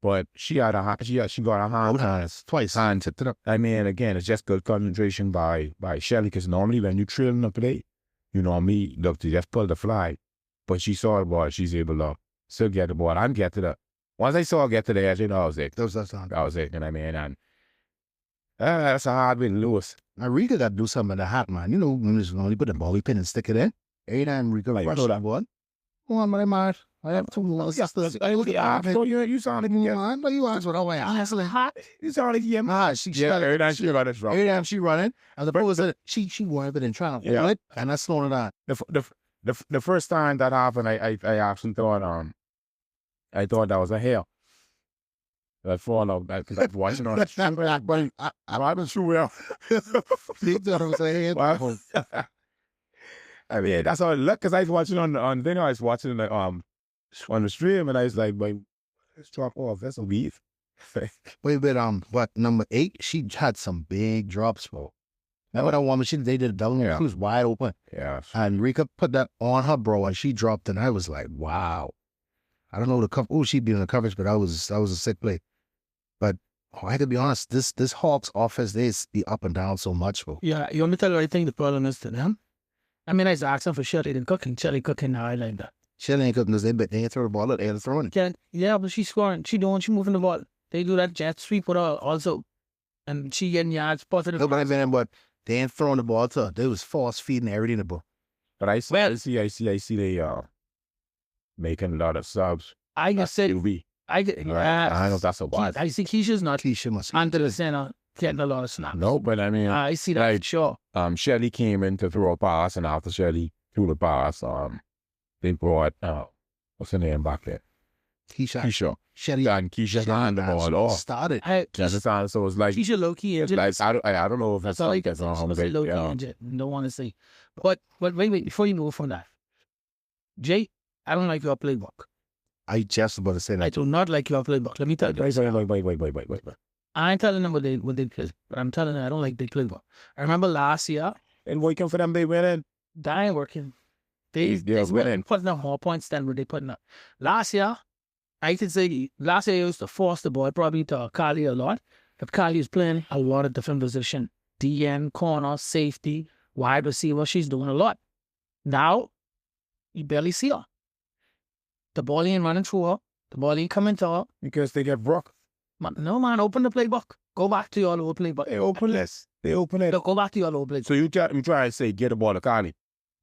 Speaker 1: but she got a hand
Speaker 2: twice.
Speaker 1: Hand tipped it up. I mean, again, it's just good concentration by Shelly, because normally when you trailing up play, you normally look to just pull the flag, but she saw the ball, she's able to still get the ball and get to the. Once I saw her get to the edge, you know, I was it. That was it, you know what I mean? And that's a hard win to lose.
Speaker 2: Now, Rika got to do something in the hat, man. You know, when you only put the bobby pin and stick it in. Every time Rika rush that one. One, my man. I have 2 little sisters.
Speaker 1: You sound like you
Speaker 2: man. But you asked what I want.
Speaker 3: That's hot.
Speaker 1: You sound like you every time she running.
Speaker 2: Every time she running. And the ball was she wanted it in trying to run it, and that's slowing it down.
Speaker 1: The first time that happened, I actually thought I thought that was a hair. That fall out because I was watching on. I wasn't sure well.
Speaker 2: You thought it was a hair.
Speaker 1: I mean, that's how it looked, because I was watching on thing. I was watching on the stream, and I was like, let's drop off. That's a beef.
Speaker 2: Wait, but number 8, she had some big drops, bro. Remember that woman? They did a double. She was wide open.
Speaker 1: Yeah.
Speaker 2: And Rika put that on her, bro, and she dropped, and I was like, wow. I don't know the cover. Oh, she'd be in the coverage, but that was a sick play. But I have to be honest, this Hawks offense, they be up and down so much, bro.
Speaker 3: Yeah, you want me to tell you what I think the problem is to them? I mean, I was asking for Shelly and cooking. Shelly cooking now, I like that.
Speaker 2: Shelly ain't cooking because they ain't throw the ball out, they ain't throwing it.
Speaker 3: Yeah, but she's scoring. She moving the ball. They do that jet sweep with her also. And she getting yards, positive.
Speaker 2: No, but they ain't throwing the ball to her. They was force feeding everything in the ball.
Speaker 1: But I see they making a lot of subs.
Speaker 3: I just said,
Speaker 1: I know that's a lot.
Speaker 3: I see Keisha's not
Speaker 2: Keisha must
Speaker 3: under the center getting a lot of snaps.
Speaker 1: No, but I mean,
Speaker 3: I see that for sure.
Speaker 1: Shelly came in to throw a pass, and after Shelly threw the pass, they brought what's her name back there?
Speaker 2: Keisha. Shelly
Speaker 1: and Keisha hand the ball off.
Speaker 2: Started.
Speaker 1: So it's like
Speaker 3: Keisha low key injured.
Speaker 1: Like I don't know if that's
Speaker 3: low key
Speaker 1: injured.
Speaker 3: Don't want to say, but wait before you move from that, Jay, I don't like your playbook.
Speaker 2: I just about to say that.
Speaker 3: I do not like your playbook. Let me tell you.
Speaker 1: Wait.
Speaker 3: I ain't telling them what they play, but I'm telling them I don't like their playbook. I remember last year.
Speaker 1: And working for them, they winning.
Speaker 3: That ain't working. They're putting up more points than what they putting up. Last year, I could say, last year used to force the ball probably to Kali a lot. But Kali is playing a lot of different positions. DN, corner, safety, wide receiver. She's doing a lot. Now, you barely see her. The ball ain't running through her. The ball ain't coming to her.
Speaker 1: Because they get broke.
Speaker 3: No, man, open the playbook. Go back to your old playbook.
Speaker 1: They open this. They open it.
Speaker 3: No, go back to your old playbook.
Speaker 1: So you try and say, get the ball to Connie.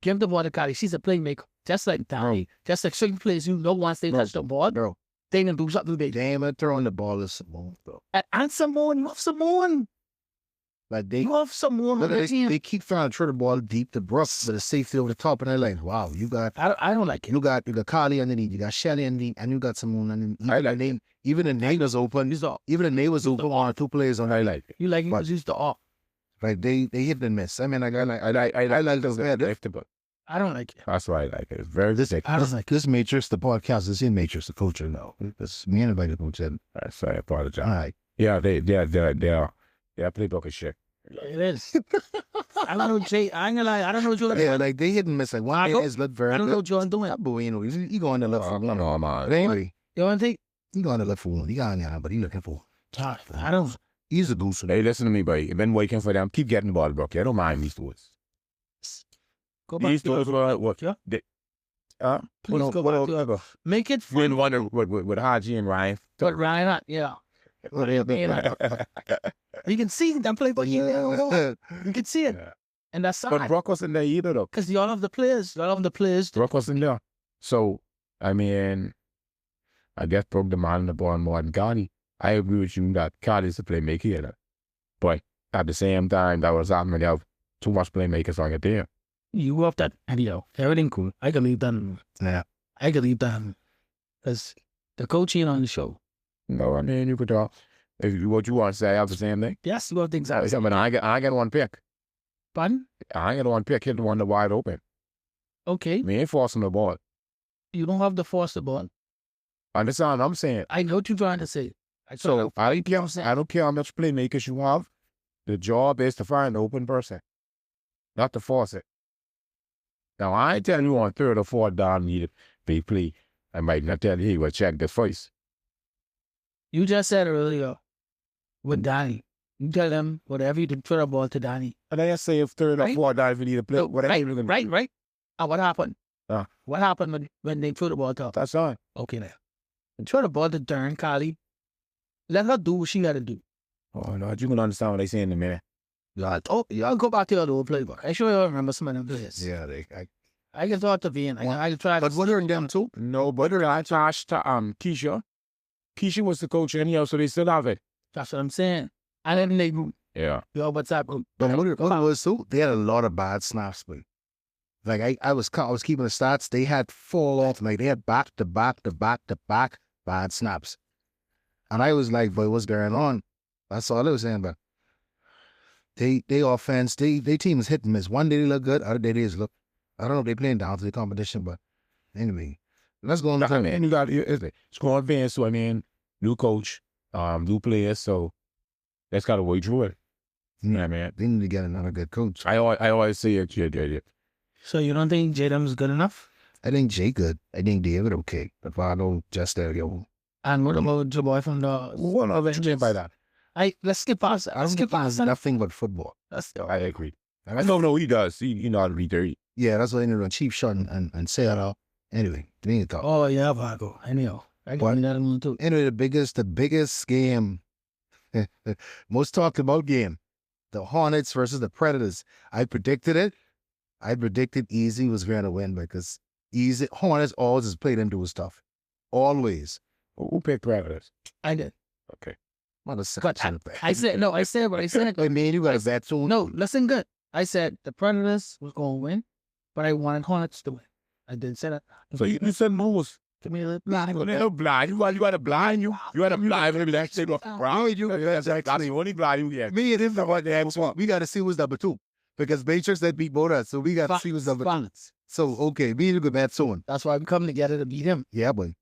Speaker 3: Give the ball to Kali. She's a playmaker. Just like Danny. Just like certain players, once they touch the ball,
Speaker 2: bro,
Speaker 3: they can do something big.
Speaker 2: They ain't throwing the ball to Simone, though.
Speaker 3: And Simone, you have Simone.
Speaker 2: Like they,
Speaker 3: You have Simone.
Speaker 2: they keep trying to throw the ball deep to Brooks, but the safety over the top, and they're like, wow, you got...
Speaker 3: I don't like it.
Speaker 2: You got Kali underneath, you got Shelly underneath, and you got Simone underneath.
Speaker 1: I like it.
Speaker 2: Even the name was open. Even the name was open on 2 players on highlight.
Speaker 3: You like it because it's the off.
Speaker 2: Like they hit and miss. I mean, I like those guys.
Speaker 3: I don't like it.
Speaker 1: That's why I like it. It's very sick.
Speaker 3: I don't like it.
Speaker 2: This matrix, the podcast is in matrix, the culture now. It's me and everybody who said.
Speaker 1: That's why I apologize.
Speaker 2: All right.
Speaker 1: Yeah, they playbook is shit.
Speaker 3: It is. I don't know, Jay. I ain't gonna lie. I don't know what you're
Speaker 2: Yeah, like they hit and miss. Like one is look very.
Speaker 3: I don't know what you're doing.
Speaker 2: But you know, he going to look for.
Speaker 1: No, man.
Speaker 2: But anyway,
Speaker 3: You want to think?
Speaker 2: he going to look for one. He got on but he looking for.
Speaker 3: I don't.
Speaker 2: He's a goose.
Speaker 1: Hey, listen to me, buddy. You've been waiting for them. Keep getting the ball, bro. I don't mind these tours.
Speaker 3: Go back
Speaker 1: These
Speaker 3: to
Speaker 1: tours were what?
Speaker 3: Yeah.
Speaker 1: Please
Speaker 3: go back to it. Make it fun.
Speaker 1: Win one with Haji and Ryan.
Speaker 3: But Ryan, yeah. You can see them play, but you can see it.
Speaker 1: Yeah.
Speaker 3: And that's
Speaker 1: But
Speaker 3: sad.
Speaker 1: Brock wasn't there either, though.
Speaker 3: Because y'all of the players,
Speaker 1: Brock wasn't there. So, I mean, I guess Brock demanded the ball more than Cardi. I agree with you that Cardi's the playmaker here. But at the same time, that was happening. They have too much playmakers on your team.
Speaker 3: you have that, and everything cool. I can leave that.
Speaker 2: Yeah.
Speaker 3: I can leave that. Because the coach ain't on the show.
Speaker 1: No, I mean, you could talk. If you, what you want to say, I have the same thing.
Speaker 3: Yes, you have things out.
Speaker 1: I mean, I get one pick.
Speaker 3: Pardon?
Speaker 1: I get one pick, hit the one that wide open.
Speaker 3: Okay.
Speaker 1: We ain't forcing the ball.
Speaker 3: You don't have to force the ball.
Speaker 1: Understand what I'm saying?
Speaker 3: I know what you're trying to say.
Speaker 1: So I don't care how much playmakers you have. The job is to find the open person, not to force it. Now, I ain't telling you on third or fourth down need a big play. I might not tell you, well, check the first.
Speaker 3: You just said earlier with Danny. You tell them whatever you do, throw the ball to Danny.
Speaker 1: And I say if third or fourth down, if you need a play,
Speaker 3: So,
Speaker 1: whatever you're gonna do.
Speaker 3: right. And what happened?
Speaker 1: Ah.
Speaker 3: What happened when they threw the ball to her?
Speaker 1: That's all.
Speaker 3: Okay, now. Throw the ball to Dern, Kali. Let her do what she got to do.
Speaker 1: Oh, no, you can understand what they say in a minute.
Speaker 3: Y'all go back to your old playbook. I sure y'all remember some of them players.
Speaker 2: Yeah,
Speaker 3: I can talk to Vian. I can try.
Speaker 2: But what are them too?
Speaker 1: No, but I charged to Keisha. Keisha was the coach anyhow, so they still have it.
Speaker 3: That's what I'm saying. And then they group.
Speaker 1: Yeah.
Speaker 3: Your WhatsApp group.
Speaker 2: But what it was too, they had a lot of bad snaps, but like I was keeping the stats. They had fall off, like they had back to back bad snaps, and I was like, boy, what's going on? That's all I was saying. But they offense, they team is hit and miss. One day they look good, other day they just look. I don't know if they playing down to the competition, but anyway, let's go on.
Speaker 1: I mean, you got it's going advance. So I mean, new coach, new players. So that's got to wait through it. Yeah, man.
Speaker 2: They need to get another good coach.
Speaker 1: I always say it. Yeah.
Speaker 3: So you don't think Jadam's good enough?
Speaker 2: I think Jay good. I think David okay. But I don't just yo.
Speaker 3: And what about your boy from the
Speaker 1: What other thing by that?
Speaker 3: Let's skip past that.
Speaker 2: I don't skip past nothing but football.
Speaker 1: I agree. I don't know he does. He know how to read dirty.
Speaker 2: Yeah, that's what I need to run. Chief shot and say it out. Anyway, we need to talk.
Speaker 3: Oh yeah, Abaco. Anyhow, I got that one too.
Speaker 2: Anyway, the biggest game, most talked about game, the Hornets versus the Predators. I predicted it. I predicted Easy was going to win because Hornets always has played into his stuff. Always.
Speaker 1: Who picked Predators?
Speaker 3: I did.
Speaker 1: Okay.
Speaker 2: But
Speaker 3: I said no. I said what I said.
Speaker 2: I mean, you got a bet too.
Speaker 3: No, listen good. I said the Predators was going to win, but I wanted Hornets to win. I didn't say that.
Speaker 1: So you said most.
Speaker 3: Give me a little
Speaker 1: Blind. You blind. You got a blind. You had a blind. Maybe that's it. Wrong. You. That's the only blind you get.
Speaker 2: Me and him are what they want. We got to see who's number 2 because Matrix that beat both us, so we got to see who's number 2. So okay, me and you could bet soon.
Speaker 3: That's why we come together to beat him.
Speaker 2: Yeah, boy.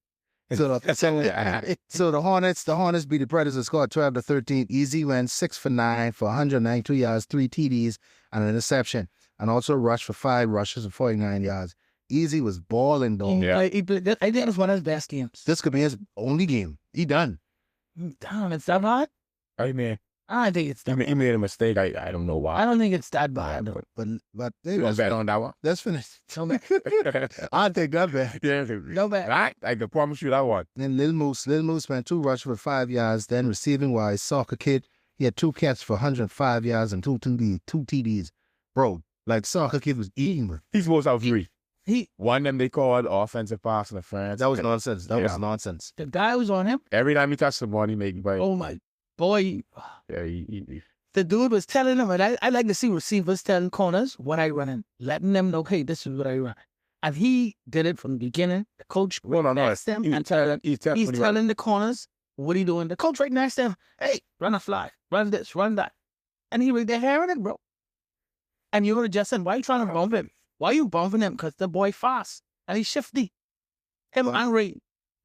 Speaker 2: So the Hornets beat the Predators, scored 12-13. Easy went 6 for 9 for 192 yards, 3 TDs, and an interception, and also rushed for 5 rushes and 49 yards. Easy was balling, though.
Speaker 1: Yeah.
Speaker 3: I think it was one of his best games.
Speaker 2: This could be his only game. He done.
Speaker 3: Damn, it's that hard?
Speaker 1: I mean,
Speaker 3: I think it's that
Speaker 1: he made a mistake. I don't know why.
Speaker 3: I don't think it's that bad.
Speaker 2: But
Speaker 1: You want to bet on that one?
Speaker 2: let's finish.
Speaker 3: No bad.
Speaker 2: I'll take that bet.
Speaker 1: Yeah.
Speaker 3: No bad.
Speaker 1: Right? I can promise you that one.
Speaker 2: Then Lil Moose went 2 rushes for 5 yards. Then receiving wise, Soccer Kid, he had 2 catches for 105 yards and 2 TDs. Bro, like Soccer Kid was eating, bro.
Speaker 1: He's supposed to have 3.
Speaker 3: He
Speaker 1: One of them they called offensive pass interference.
Speaker 2: That was nonsense. That was
Speaker 1: Yeah.
Speaker 2: nonsense.
Speaker 3: the guy was on him.
Speaker 1: Every time he touched the ball, he make by.
Speaker 3: Oh my boy.
Speaker 1: Yeah, he
Speaker 3: The dude was telling him, and I like to see receivers telling corners what I run in, letting them know, hey, this is what I run. And he did it from the beginning. The coach
Speaker 1: Well, no,
Speaker 3: next to him and he's telling the corners what he doing. The coach right next to him, hey, run a fly, run this, run that. And he right there hearing it, bro. And you're adjusting. Why you trying to bump him? Why you bumping him? Because the boy fast and he's shifty. Him and Ray,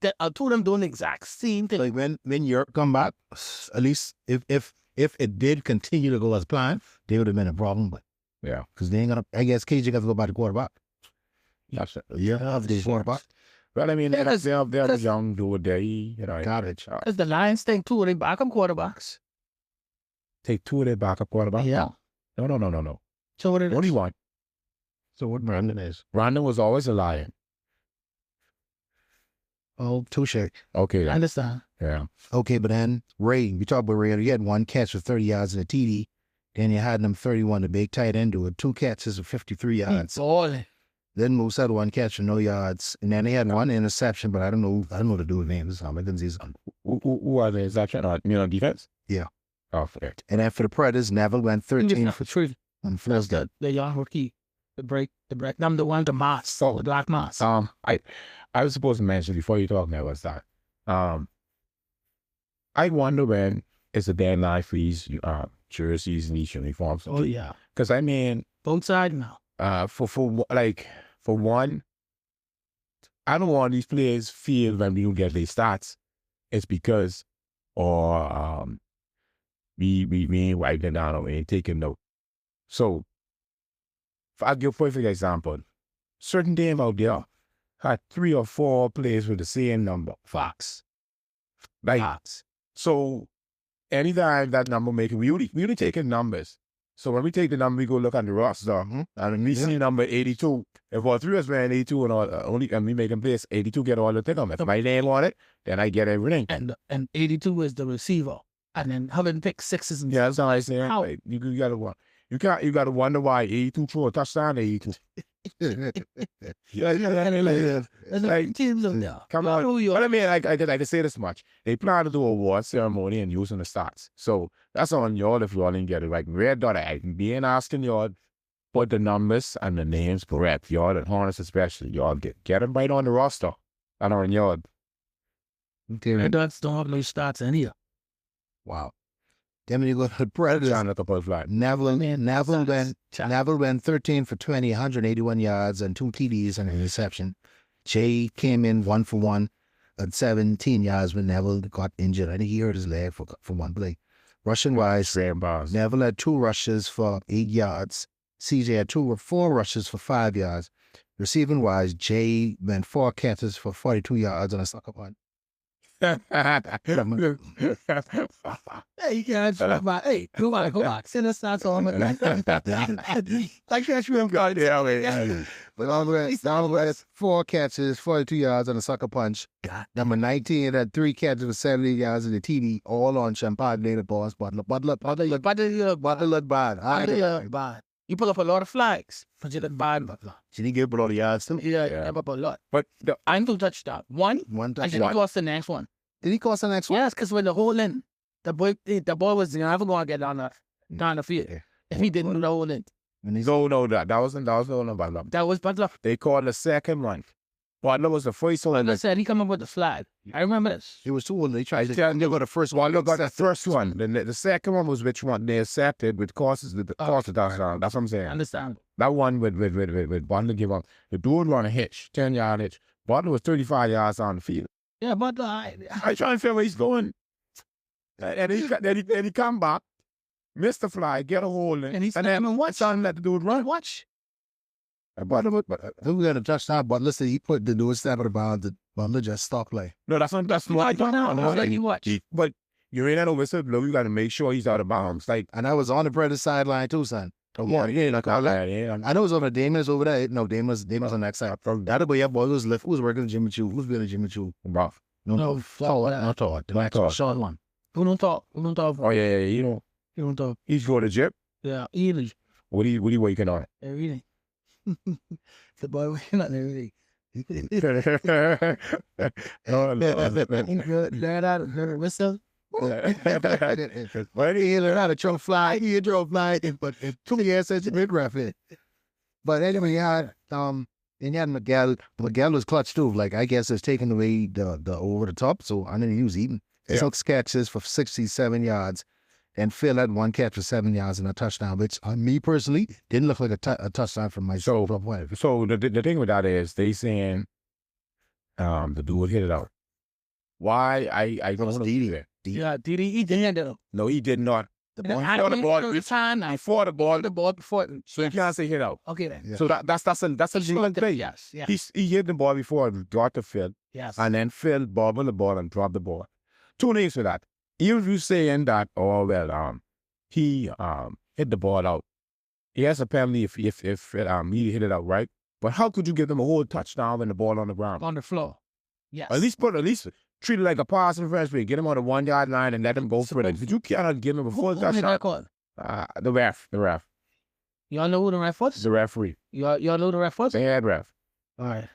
Speaker 3: two of them doing the exact same thing.
Speaker 2: Like when Europe come back, at least if it did continue to go as planned, they would have been a problem. But
Speaker 1: Yeah.
Speaker 2: because they ain't gonna. I guess KJ got to go by the quarterback.
Speaker 1: That's it.
Speaker 2: Yeah, the quarterback.
Speaker 1: Well, I mean,
Speaker 3: Yeah,
Speaker 1: they're
Speaker 3: that's-
Speaker 1: young dude. They,
Speaker 2: Garbage.
Speaker 3: Because the Lions take 2 of their backup quarterbacks.
Speaker 1: take 2 of their backup quarterbacks.
Speaker 3: Yeah.
Speaker 1: No.
Speaker 3: So what it is?
Speaker 1: Only one.
Speaker 2: So what Brandon is?
Speaker 1: Brandon was always a lion.
Speaker 2: Oh, touche.
Speaker 1: Okay,
Speaker 3: I
Speaker 1: then.
Speaker 3: understand.
Speaker 1: Yeah.
Speaker 2: Okay, but then Ray, we talked about Ray. He had 1 catch for 30 yards in a TD. Then you had him 31, the big tight end, with 2 catches for 53 yards.
Speaker 3: It's all.
Speaker 2: Then Moose had 1 catch for no yards, and then he had 1 interception, but I don't know the dude's name. I can see his.
Speaker 1: Who are they? Is that on defense?
Speaker 2: Yeah.
Speaker 1: Oh, fair.
Speaker 2: And then for the Predators, Neville went 13 for
Speaker 3: truth.
Speaker 2: on first good.
Speaker 3: The young rookie. The break. I'm the one, the mask. The black mask.
Speaker 1: I was supposed to mention before you talk now was that I wonder when is the deadline for these jerseys and these uniforms.
Speaker 3: Oh, yeah.
Speaker 1: Because I mean,
Speaker 3: Both sides now.
Speaker 1: for one, I don't want these players feel when we don't get their stats. It's because we ain't writing down or we ain't taking note. So I'll give a perfect example. Certain team out there had 3 or 4 players with the same number.
Speaker 3: Fox.
Speaker 1: Like,
Speaker 3: Fox.
Speaker 1: so anytime that number making, we only taking numbers. So when we take the number, we go look at the roster, and we see number 82. If all 3 of us wearing 82 and we make them place, 82 get all the thing on it. If my name on it, then I get everything.
Speaker 3: And 82 is the receiver. And then 106 and
Speaker 1: Yeah, that's how I say.
Speaker 3: How?
Speaker 1: Like, you gotta want. You gotta wonder why 82 throw a touchdown. 82.
Speaker 3: like, teams of there.
Speaker 1: Come on.
Speaker 3: Who you
Speaker 1: But
Speaker 3: are.
Speaker 1: I mean, I can say this much. They plan to do a award ceremony and using the stats. So that's on y'all if y'all didn't get it right. Red dot, I being asking y'all, put the numbers and the names correct. Y'all at Hornets especially. Y'all get them right on the roster. And on y'all.
Speaker 3: Red Dots don't have no stats in here.
Speaker 2: Wow. Then when you go to the Predators,
Speaker 1: John, look up a flag.
Speaker 2: Neville
Speaker 3: Stats.
Speaker 2: went 13 for 20, 181 yards and 2 TDs and an interception. Jay came in 1 for 1 at 17 yards when Neville got injured. I think he hurt his leg for 1 play. Rushing wise,
Speaker 1: Same bars.
Speaker 2: Neville had 2 rushes for 8 yards. CJ had 2 or 4 rushes for 5 yards. Receiving wise, Jay went 4 catches for 42 yards on a sucker punt.
Speaker 3: Hey, you can't talk about, hey, go back. Send us stats on it. Like that, you have got it.
Speaker 2: But Donald has 4 catches, 42 yards on a sucker punch. Number 19 had 3 catches for 70 yards in the TD, all on Champagne the boss. Butler looked bad.
Speaker 3: Bad. You pull up a lot of flags, but you look bad, Butler.
Speaker 2: Did he give a lot of yards too?
Speaker 3: Yeah,
Speaker 1: Yeah.
Speaker 3: up a lot.
Speaker 1: But
Speaker 3: I ain't gonna touch that. One,
Speaker 2: One
Speaker 3: I
Speaker 2: touch.
Speaker 3: think it was the next one.
Speaker 2: Did he cost the next one?
Speaker 3: Yes, because when the whole in, the boy was never going to get down the field
Speaker 2: Yeah.
Speaker 3: if he didn't do the whole in.
Speaker 2: When he's
Speaker 1: no, that wasn't no Butler.
Speaker 3: That was Butler.
Speaker 1: They called the second one. Butler was the first one.
Speaker 3: I said he come up with the flag. I remember this.
Speaker 2: he was too old. They tried to
Speaker 1: Yeah,
Speaker 2: go the first
Speaker 1: Well,
Speaker 2: one.
Speaker 1: look at the first one. The second one was which one they accepted with causes the touchdown. That's what I'm saying.
Speaker 3: I understand.
Speaker 1: That one with Butler give up. The dude run a hitch, 10-yard hitch. Butler was 35 yards on the field.
Speaker 3: Yeah, but
Speaker 1: I try to figure where he's going. And then he come back, miss the fly, get a hold in,
Speaker 3: And he's
Speaker 1: then
Speaker 3: watch.
Speaker 1: let the dude run.
Speaker 3: Watch.
Speaker 1: Butler,
Speaker 2: we got a touchdown. Butler said he put the newest step of the bounds. The Butler just stopped play.
Speaker 1: no, that's what I thought.
Speaker 3: Like you watch.
Speaker 1: But you're in that over, so you got to make sure he's out of bounds. Like,
Speaker 2: And I was on the Predators sideline too, son.
Speaker 1: yeah, like all that. Yeah,
Speaker 2: I know it was over Damon's over there. No, Damon's on that side. The other boy, boy was left. Who was working Jimmy Choo? Who's been a Jimmy Choo?
Speaker 1: rough.
Speaker 3: No,
Speaker 2: tall. Not tall. The next
Speaker 1: tall.
Speaker 2: short one.
Speaker 3: Who don't talk?
Speaker 1: Oh yeah, you know,
Speaker 3: You don't talk.
Speaker 1: he's going to gym.
Speaker 3: Yeah, easily.
Speaker 1: What are you waking on?
Speaker 3: Everything. The boy waking up everything.
Speaker 1: Oh,
Speaker 3: Learn how to whistle.
Speaker 2: But he learned how to throw fly. He drove fly, but 2 years since he been roughing. But anyway, then you had Miguel. Miguel was clutch too. Like, I guess it's taking away the over the top. So I didn't use even. 6 catches for 67 yards. And Phil had 1 catch for 7 yards and a touchdown, which on me personally didn't look like a touchdown from myself.
Speaker 1: So the thing with that is they saying the dude hit it out. Why I don't know.
Speaker 3: Yeah, did he did it?
Speaker 1: No, he did not.
Speaker 3: The
Speaker 1: ball-
Speaker 3: I
Speaker 1: before the ball-
Speaker 3: before the ball before.
Speaker 1: So you can't say hit out.
Speaker 3: Okay then.
Speaker 2: Yeah.
Speaker 1: So that's a different thing.
Speaker 3: Yes, yes,
Speaker 1: He hit the ball before it got to Phil,
Speaker 3: yes.
Speaker 1: and then Phil bobbled the ball and dropped the ball. 2 things for that. Even if you saying that, oh well, he hit the ball out. He has a penalty if he hit it out, right? But how could you give them a whole touchdown when the ball on the ground?
Speaker 3: On the floor. Yes.
Speaker 1: At least treat it like a pass in first place. Get him on the 1 yard line and let him go for it. You cannot give him a full
Speaker 3: Who made
Speaker 1: touchdown.
Speaker 3: that call?
Speaker 1: The ref.
Speaker 3: Y'all know who the ref was?
Speaker 1: The referee.
Speaker 3: Y'all know who the ref was?
Speaker 1: The head ref.
Speaker 3: All right.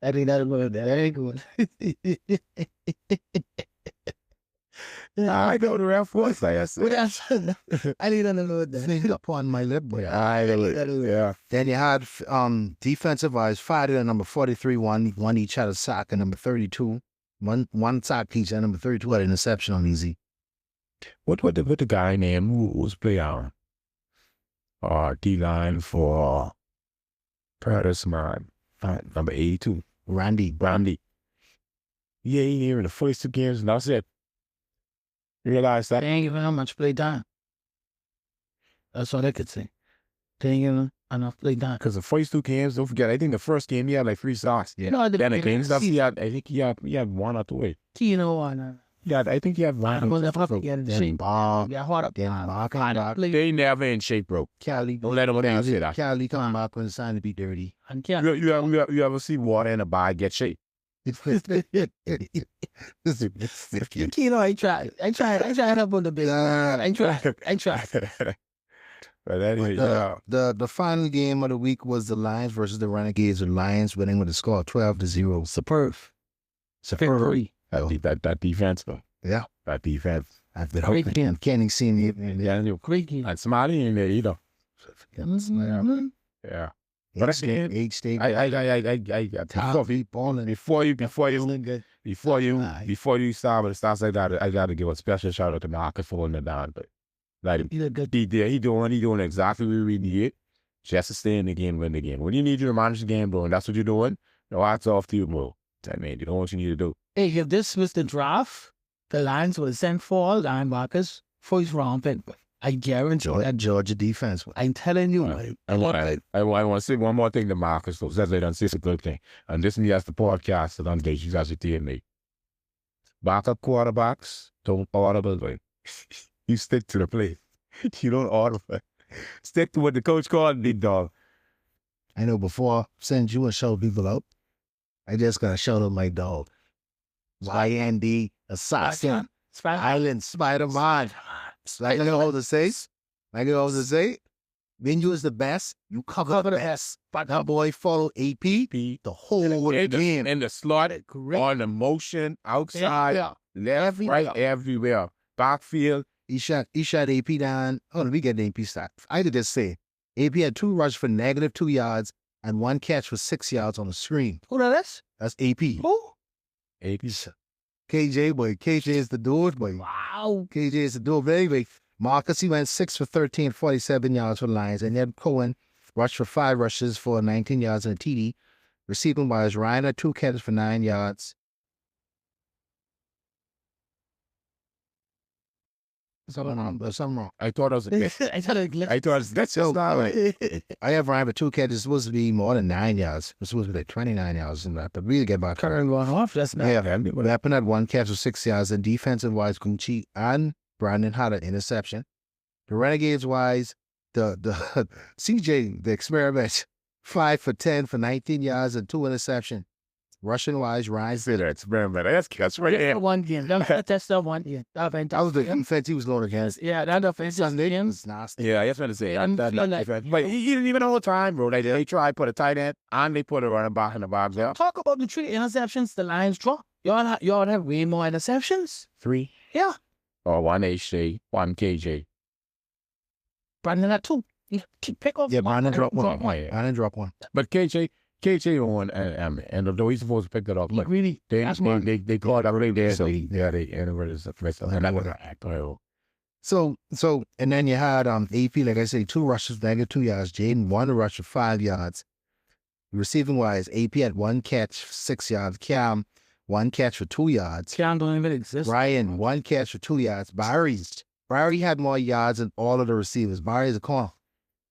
Speaker 3: I think that's good. That ain't good.
Speaker 1: I know the ref was. Like I said.
Speaker 3: I need to know that.
Speaker 2: Thing upon my lip, boy.
Speaker 1: Yeah.
Speaker 2: Then you had defensive wise, Friday and number 43 one each had a sack, and number 32 one sack each, and number 32 had an interception on easy.
Speaker 1: What the guy named who was playing D-line for Predators, man. Number 82.
Speaker 2: Randy.
Speaker 1: Yeah, he here in the first 2 games, and that's it. You realize that?
Speaker 3: They ain't giving him much play time. That's all they could say. They ain't giving him enough play time.
Speaker 1: Because the first 2 games, don't forget, I think the first game he had like 3 sacks.
Speaker 3: You know,
Speaker 1: Then again, stuff he had 1 or 2.
Speaker 3: You know what?
Speaker 1: I think he had 1.
Speaker 3: Well, if I forget it, shit. Yeah, hard up.
Speaker 1: They never in shape, bro.
Speaker 2: Cali.
Speaker 1: Don't let them say that.
Speaker 2: Cali coming back when it's time to be dirty.
Speaker 3: And yeah.
Speaker 1: You ever see water in a bar get shape?
Speaker 3: You know, I tried up on the big. I tried.
Speaker 1: But anyway,
Speaker 2: The final game of the week was the Lions versus the Renegades. The Lions winning with a score of 12-0.
Speaker 3: Superb.
Speaker 1: that defense, though.
Speaker 2: Yeah.
Speaker 1: That defense.
Speaker 2: I've been
Speaker 3: Great
Speaker 2: hoping.
Speaker 3: game.
Speaker 2: Can't see me.
Speaker 1: Yeah,
Speaker 3: Great game.
Speaker 1: and somebody in there either. Yeah. But again,
Speaker 2: Eight state.
Speaker 1: I
Speaker 2: balling.
Speaker 1: before you start with stuff like that, I gotta give a special shout out to Marcus for holding it down. But like
Speaker 3: You did good.
Speaker 1: he doing exactly what we need just to stay in the game, win the game. When you need you to manage the game, bro, and that's what you're doing, no hats off to you, bro. That man, you know what you need to do.
Speaker 3: Hey, if this was the draft, the Lions would have sent 4 linebackers, first round pick. I guarantee that.
Speaker 2: Georgia defense.
Speaker 3: I'm telling you.
Speaker 1: I want to say one more thing to Marcus, though. That's like, it's a good thing. And this is the podcast that I'm you guys are telling me. Backup quarterbacks don't audible, like, you stick to the play. You don't audible. Stick to what the coach called, big dog.
Speaker 2: I know before I send you and shout people out, I just got to shout out my dog. YND Assassin. Island Spider-Man. Like I always say, when you is the best, you cover the best. But that boy follow AP the whole game.
Speaker 1: In the slot, on the motion, outside, left, right, everywhere. Backfield.
Speaker 2: He shot AP down. Oh, let me get the AP stat. I did just say, AP had 2 rushes for -2 yards and 1 catch for 6 yards on the screen.
Speaker 3: Who that is?
Speaker 2: That's AP.
Speaker 3: Who?
Speaker 1: AP's.
Speaker 2: KJ, boy. KJ is the dude, boy.
Speaker 3: Wow.
Speaker 2: KJ is the dude. Very big. Marcus, he went 6 for 13, 47 yards for the Lions. And then Cohen rushed for 5 rushes for 19 yards and a TD. Receiving wise, Ryan had 2 catches for 9 yards. Something wrong.
Speaker 1: I thought it was a glitch.
Speaker 3: I thought it
Speaker 1: I thought it was that's just not right.
Speaker 2: I have Ryan with 2 catches. It's supposed to be more than 9 yards. It's supposed to be like 29 yards and that. But really get back.
Speaker 3: Current going off. That's not.
Speaker 2: Yeah, Weapon had 1 catch of 6 yards. And defensive-wise, Gucci and Brandon had an interception. The Renegades-wise, the CJ, the experiment, 5 for 10 for 19 yards and 2 interceptions. Rushing-wise, Ryan's
Speaker 1: Say that experiment. That's right. Yeah.
Speaker 3: One game. That's the one game.
Speaker 2: that was the defense he was going against.
Speaker 3: Yeah, that offensive game.
Speaker 2: It's nasty.
Speaker 1: Yeah, I just want to say
Speaker 3: And
Speaker 1: that.
Speaker 3: like-
Speaker 1: But he didn't even all the time, bro. They tried put a tight end and they put a running back in the box. Yeah.
Speaker 3: Talk about the 3 interceptions the Lions draw. Y'all have way more interceptions.
Speaker 1: 3
Speaker 3: Yeah.
Speaker 1: or 1 HJ, 1 KJ.
Speaker 3: Brandon had 2. He pick off.
Speaker 2: Yeah, Brandon dropped one.
Speaker 1: Yeah.
Speaker 2: Brandon dropped one.
Speaker 1: But KJ on and although he's supposed to pick that up,
Speaker 3: He
Speaker 1: but
Speaker 3: really.
Speaker 1: they
Speaker 3: That's why.
Speaker 1: caught everything there. So
Speaker 2: So-
Speaker 1: yeah, they interpreted the rest of and that was an act.
Speaker 2: So, and then you had AP, like I say, 2 rushes, -2 yards. Jaden, 1 rush for 5 yards. Receiving wise, AP had 1 catch, 6 yards. Cam, 1 catch for 2 yards.
Speaker 3: Can't don't even exist.
Speaker 2: Ryan, 1 catch for 2 yards. Barry had more yards than all of the receivers. Barry's a corner.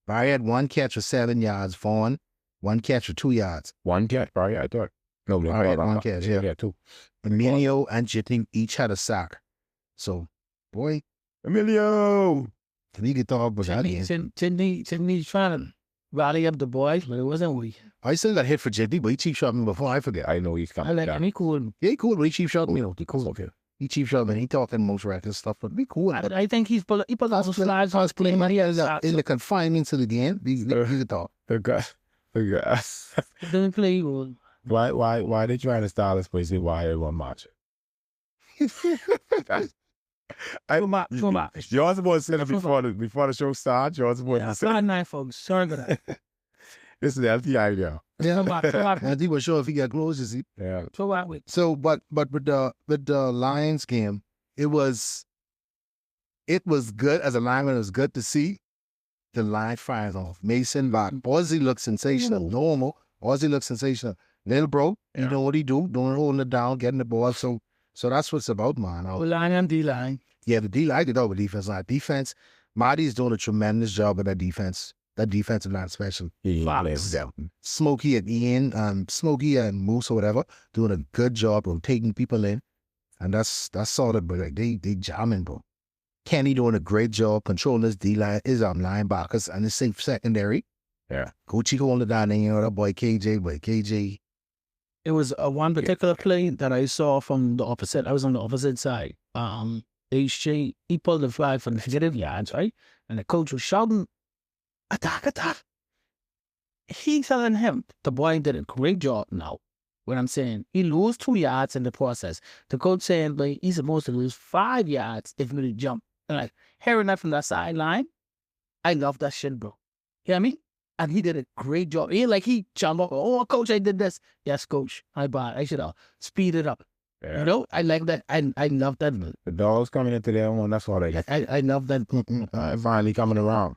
Speaker 2: Barry had 1 catch for 7 yards. Vaughn, 1 catch for 2 yards.
Speaker 1: 1 catch, probably, I thought. No, they
Speaker 2: Barry had
Speaker 1: caught
Speaker 2: 1 catch, yeah.
Speaker 1: Yeah, 2.
Speaker 2: Emilio and Jitting each had a sack. So, boy,
Speaker 1: Emilio!
Speaker 2: we could talk about that game.
Speaker 3: Sydney trying to rally up the boys, but it wasn't we.
Speaker 2: I still got hit for Jitting, but he cheap shot me before I forget.
Speaker 1: I know he's
Speaker 3: I
Speaker 1: coming.
Speaker 3: like
Speaker 1: Yeah.
Speaker 3: him. He cool.
Speaker 2: Yeah, he cool, but he cheap shot me.
Speaker 1: He cool, okay.
Speaker 2: He cheap shot me. He talking most reckless stuff, but be cool. But
Speaker 3: I think he put out some slides on his play, but he has
Speaker 2: in the confinements of the game, we could talk.
Speaker 1: The guy.
Speaker 3: didn't play well.
Speaker 1: Why they trying to style this place? Why everyone marching?
Speaker 3: Too much.
Speaker 1: You're supposed to say that before the show starts. You're supposed to say
Speaker 3: Slide 9, folks. Sorry about that.
Speaker 1: this is the FTI now.
Speaker 3: Too much.
Speaker 2: And he was sure if he got close, you see.
Speaker 1: Yeah.
Speaker 3: Too much.
Speaker 2: So, but with the Lions game, it was good as a lineman. It was good to see the line fires off. Mason back. Ozzy looks sensational. Normal. Ozzy looks sensational. Little bro, you know what he do? Don't hold it down, getting the ball. So that's what it's about, man.
Speaker 3: O-line and D-line.
Speaker 2: Yeah, the D-line did all with defense line. Defense, Marty's doing a tremendous job with that defense. That defensive line special. Smokey and Ian, Smokey and Moose or whatever, doing a good job of taking people in. And that's sort of, but like they jamming, bro. Kenny doing a great job controlling his D-line, his linebackers and his safe secondary.
Speaker 1: Yeah.
Speaker 2: Gucci holding it down there, that boy KJ.
Speaker 3: It was one particular play that I saw from the opposite. I was on the opposite side. HJ, he pulled the flag for negative yards, right? And the coach was shouting, attack. He telling him, the boy did a great job now. What I'm saying, he lost 2 yards in the process. The coach saying, but he's supposed to lose 5 yards if you jump. And like, hearing that from that sideline, I love that shit, bro. You hear me? And he did a great job. He jumped up. Oh, coach, I did this. Yes, coach. I should have speed it up.
Speaker 1: Yeah.
Speaker 3: You know, I like that. I love that.
Speaker 1: The dogs coming into their own. That's all they got.
Speaker 3: I love that.
Speaker 1: Finally coming around.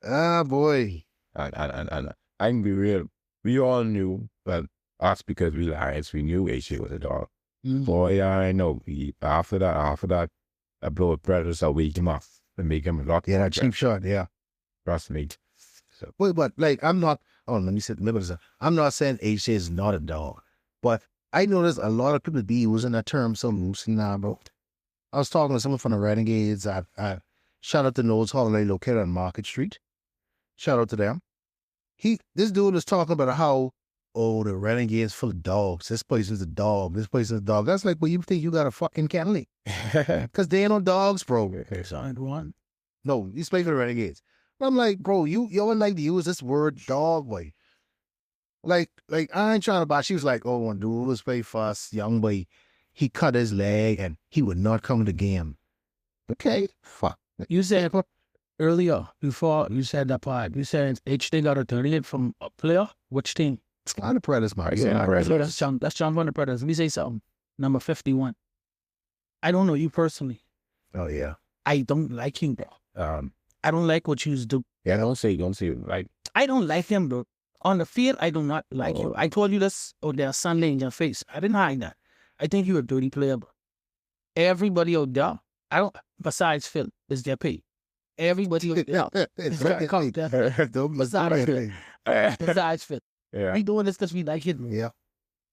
Speaker 2: Ah, boy.
Speaker 1: And I can be real. We all knew, but us because we Lions, we knew HJ was a dog.
Speaker 3: Mm.
Speaker 1: Boy, I know. After that, I blow a predator, so we him off and make him a lot.
Speaker 2: Yeah, that cheap shot, yeah.
Speaker 1: Trust me. So.
Speaker 2: But like, I'm not, let me say, I'm not saying HJ is not a dog, but I noticed a lot of people be using that term so loosely now, bro. I was talking to someone from the Renegades. I shout out to Noel's Holiday located on Market Street. Shout out to them. This dude is talking about how, the Renegades full of dogs. This place is a dog. This place is a dog. That's like, well, you think you got a fucking kennel. Because they ain't no dogs, bro.
Speaker 3: Side one.
Speaker 2: No, he's playing for the Renegades. I'm like, bro, you always like to use this word dog, boy. Like I ain't trying to buy. She was like, when dude was play for us, young boy, he cut his leg and he would not come to the game. Okay, fuck.
Speaker 3: You said earlier, before you said that part, you said HJ got a 38 from a player. Which team?
Speaker 2: It's kind of Predators, Mark.
Speaker 1: Yeah,
Speaker 3: So that's John Van the Predators. Let me say something. Number 51. I don't know you personally.
Speaker 2: Oh, yeah.
Speaker 3: I don't like him, bro. I don't like what you do.
Speaker 1: Yeah, don't say like.
Speaker 3: I don't like him, bro. On the field, I do not like you. I told you this there Sunday in your face. I didn't hide that. I think you're a dirty player, bro. Everybody out there I don't. Besides Phil, is their pay. Everybody was
Speaker 2: Yeah,
Speaker 3: it's very common. Besides Phil. Besides Phil.
Speaker 1: Yeah.
Speaker 3: We doing this because we like it.
Speaker 2: Yeah.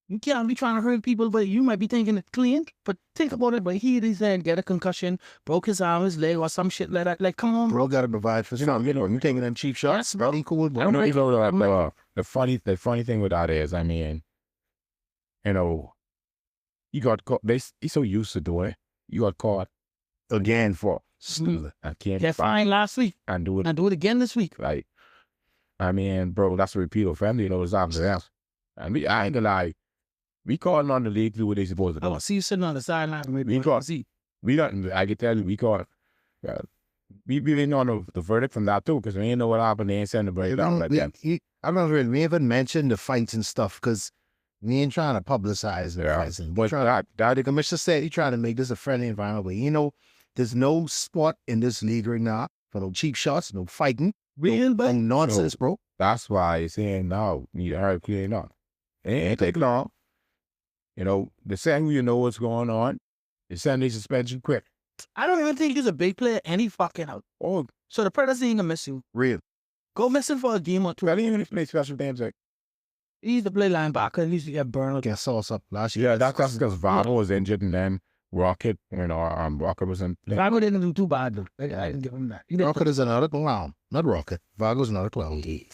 Speaker 3: You can't be trying to hurt people, but you might be thinking it's clean. But think about it. But he hit his head, get a concussion, broke his arm, his leg, or some shit like that. Like, come on,
Speaker 2: Bro got to provide for something. You taking them cheap shots?
Speaker 3: Yes, bro.
Speaker 2: Ain't cool, bro.
Speaker 1: The funny thing with that is, I mean, you know, you got caught. He's so used to doing it. You got caught again for stealing. I can't
Speaker 3: get fined last week
Speaker 1: and do it.
Speaker 3: and do it again this week.
Speaker 1: Right. I mean, bro, that's a repeat offender. You know, it's opposite else. And I ain't gonna lie. We calling on the league to do what they supposed to do.
Speaker 3: I see you sitting on the sideline.
Speaker 1: We caught. We don't. I can tell you, we caught. We didn't know the verdict from that too, because we ain't know what happened. They ain't sending the breakdown like that.
Speaker 2: I remember we haven't mentioned the fights and stuff because we ain't trying to publicize the fights.
Speaker 1: But
Speaker 2: the commissioner said he trying to make this a friendly environment. But you know, there's no sport in this league right now for no cheap shots, no fighting, no nonsense, bro.
Speaker 1: That's why he's saying now need to hurry clean up. It ain't take long. You know, the second you know what's going on, you send the suspension quick.
Speaker 3: I don't even think he's a big player any fucking out.
Speaker 1: Oh,
Speaker 3: So the Predators ain't gonna miss you.
Speaker 2: Real.
Speaker 3: Go missing for a game or two.
Speaker 1: well, he ain't even play special games. Like,
Speaker 3: He used to play linebacker. He used to get burned.
Speaker 2: Get sauce up last year.
Speaker 1: yeah, that's because Vado was injured and then Rocket, you know, Rocket was in.
Speaker 3: Vago didn't do too bad though. I didn't give him that. He didn't
Speaker 2: Rocket is another clown. Not Rocket. Vago's another clown.
Speaker 3: he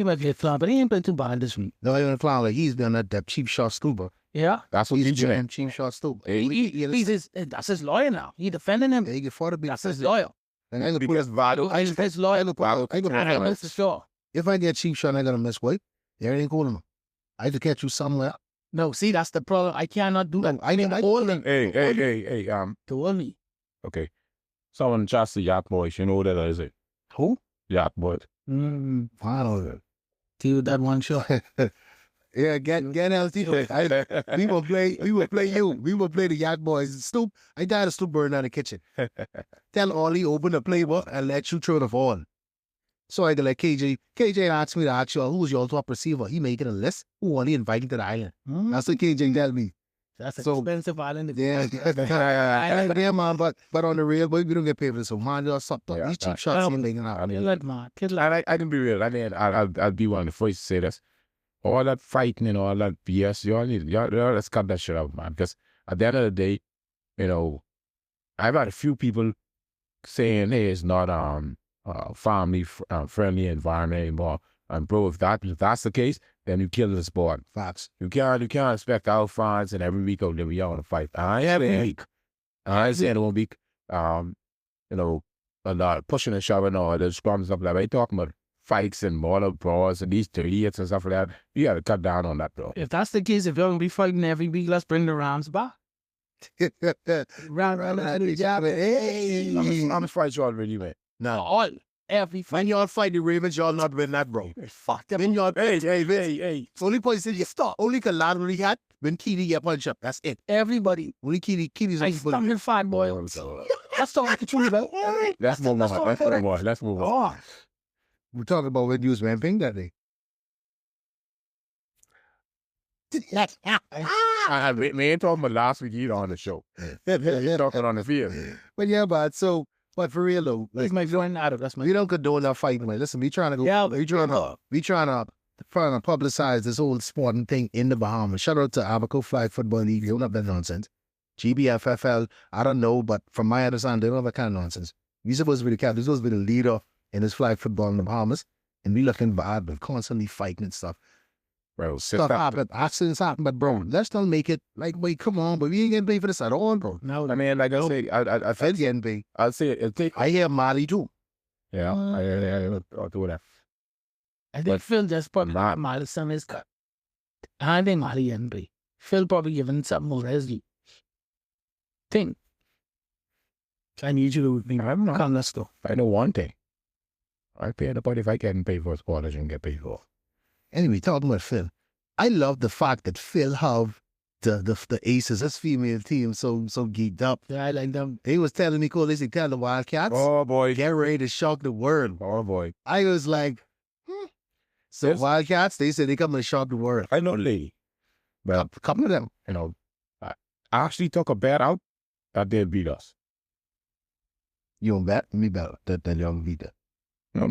Speaker 3: might be a clown, but he ain't played too bad this week.
Speaker 2: No, even a clown. Like he's been at that cheap shot scuba.
Speaker 3: Yeah.
Speaker 1: That's what
Speaker 2: He's
Speaker 1: he's doing.
Speaker 2: cheap shot scuba.
Speaker 3: That's his lawyer now. He defending him.
Speaker 2: Yeah, he get fought a bit.
Speaker 3: That's his lawyer.
Speaker 2: And I ain't gonna
Speaker 1: Because Vado,
Speaker 3: His lawyer.
Speaker 2: put-
Speaker 3: For sure.
Speaker 2: If I get cheap shot, I gonna miss weight. There ain't cool enough. I have to catch you somewhere.
Speaker 3: No, see, that's the problem. I cannot do that.
Speaker 2: I mean, I
Speaker 1: hey,
Speaker 3: To only.
Speaker 1: okay. Someone just the Yacht Boys, you know what that is, it?
Speaker 2: Who?
Speaker 1: Yacht Boys.
Speaker 2: I don't know.
Speaker 3: Do that one shot.
Speaker 2: Yeah, get LT. We will play you. We will play the Yacht Boys. Stoop. I died of Stoop burning down the kitchen. Tell Ollie open the playbook and let you throw the ball. So I go like KJ. KJ asked me to ask you who's your top receiver. He making a list. Who only invited to the island? That's what KJ tell me.
Speaker 3: That's
Speaker 2: So-
Speaker 3: expensive island.
Speaker 2: Yeah, yeah, man. But on the real, boy, we don't get paid for this. So mind your something.
Speaker 1: Yeah,
Speaker 2: These cheap shots ain't making out.
Speaker 3: Let man. Kid
Speaker 1: And I can be real. I'll be one of the first to say this. All that fighting and all that BS, y'all let's cut that shit out, man. Because at the end of the day, you know, I've had a few people saying, hey, it's not family friendly environment anymore. And bro, if that's the case, then you kill the sport.
Speaker 2: Facts.
Speaker 1: You can't expect our fans and every week that we all want to fight. I ain't saying it won't be you know, a lot pushing and shoving or the scrums and stuff like that. I ain't talking about fights and mortal brawls and these 38s and stuff like that. You got to cut down on that, bro.
Speaker 3: If that's the case, if you're going to be fighting every week, let's bring the Rams back. Round,
Speaker 1: I'm gonna fight you already, man.
Speaker 2: No.
Speaker 3: all. Every fight.
Speaker 2: When y'all fight the Ravens, y'all not win that, bro.
Speaker 3: Fuck them.
Speaker 2: When y'all
Speaker 1: Hey.
Speaker 2: only place you stop. Only collateral he had when Keely get punched up. That's it.
Speaker 3: Everybody.
Speaker 2: Only Keely's
Speaker 3: I
Speaker 2: only
Speaker 3: stuck in fight, boy. Let's talk the truth, man.
Speaker 1: Let's move on. Let's move on.
Speaker 2: We're talking about when you was ramping that day.
Speaker 1: We ain't talking about last week either on the show. Talking on the field.
Speaker 2: But yeah, but for real though,
Speaker 3: He's my joint out of that's my
Speaker 2: we don't condone that fighting. Like, listen, we trying to go.
Speaker 3: Yeah,
Speaker 2: we trying to publicize this whole sporting thing in the Bahamas. Shout out to Abaco Flag Football League. They don't have that nonsense. GBFFL, I don't know, but from my understanding, they don't have that kind of nonsense. We supposed to be the captain. We supposed to be the leader in this flag football in the Bahamas, and we looking bad, but constantly fighting and stuff.
Speaker 1: Bro,
Speaker 2: Stuff happen, accidents happen, but bro, let's not make it like, wait, come on, but we ain't getting paid for this at all, bro.
Speaker 3: No,
Speaker 1: I mean, like I say, I
Speaker 2: Fed getting paid.
Speaker 1: I'll say it.
Speaker 2: I hear Mali too.
Speaker 1: Yeah, I'll do that.
Speaker 3: I think Phil just put
Speaker 1: Not-
Speaker 3: Mali some his cut. I think Mali NB. Phil probably giving something more as you think. I need you to
Speaker 1: I'm not.
Speaker 3: come, let's go.
Speaker 1: I know one thing. I pay anybody if I getting paid for a sport, I shouldn't get paid for.
Speaker 2: Anyway, talking about Phil, I love the fact that Phil have the Aces, this female team, so geeked up.
Speaker 3: Yeah, I like them.
Speaker 2: They was telling me, cool, they said, tell the Wildcats,
Speaker 1: Oh boy.
Speaker 2: get ready to shock the world.
Speaker 1: Oh boy.
Speaker 2: I was like, So
Speaker 1: Yes.
Speaker 2: Wildcats, they said they come to shock the world.
Speaker 1: I know Lee. But
Speaker 2: A couple of them.
Speaker 1: you know, I actually took a bet out that they'd beat us.
Speaker 2: You don't bet? Me bet that you don't beat that.
Speaker 1: No.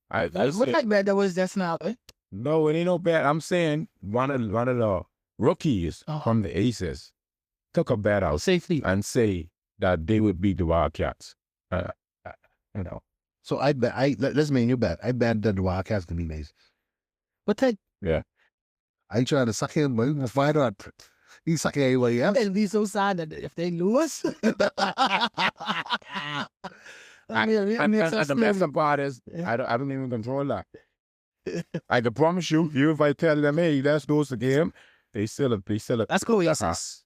Speaker 3: What like bet that was just now? Eh?
Speaker 1: No, it ain't no bet. I'm saying one of the rookies from the Aces took a bet out
Speaker 3: Safely.
Speaker 1: and say that they would beat the Wildcats. You know.
Speaker 2: So I bet. Let's make you bet. I bet that the Wildcats can be amazing.
Speaker 3: What type?
Speaker 1: Yeah.
Speaker 2: I try to suck him, but why not? He suck everybody else.
Speaker 3: It'll be so sad that if they lose.
Speaker 1: And the best part is, I don't even control that. I can promise you, if I tell them, hey, let's lose the game, they still.
Speaker 3: Let's go, yes.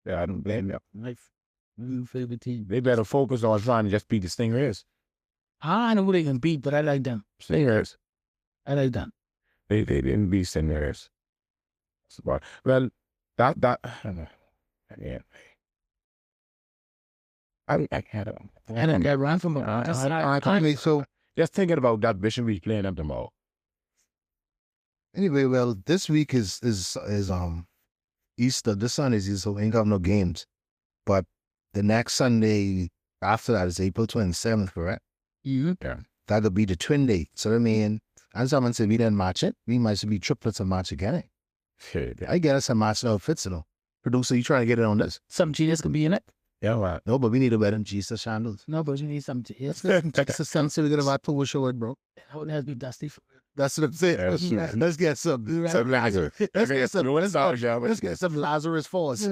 Speaker 1: Yeah, I don't blame them.
Speaker 3: My new favorite team.
Speaker 1: They better focus on trying to just beat the Stingrays.
Speaker 3: I know who they can beat, but I like them.
Speaker 1: Stingrays.
Speaker 3: I like them.
Speaker 1: They didn't beat Stingrays. Well, that yeah. I can't.
Speaker 3: Get run from them.
Speaker 2: So
Speaker 1: Just thinking about that, we should be playing them tomorrow.
Speaker 2: anyway, well, this week is Easter. This Sunday is Easter, so we ain't got no games. But the next Sunday after that is April 27th, correct?
Speaker 3: Mm-hmm.
Speaker 1: Yeah.
Speaker 2: That'll be the twin day. So I mean, as someone said, we didn't match it. We might be triplets and match again. I get us some matching outfits, you know. Producer, you trying to get it on this?
Speaker 3: Some genius can be in it.
Speaker 1: Yeah, right.
Speaker 2: No, but we need to wear them Jesus sandals.
Speaker 3: No, but you need some genius.
Speaker 2: That's the sun so we get about to show it, bro.
Speaker 3: It has to be dusty.
Speaker 2: That's what I'm saying.
Speaker 1: Yeah,
Speaker 2: Let's get some
Speaker 1: Lazarus.
Speaker 2: Let's get some Lazarus Force.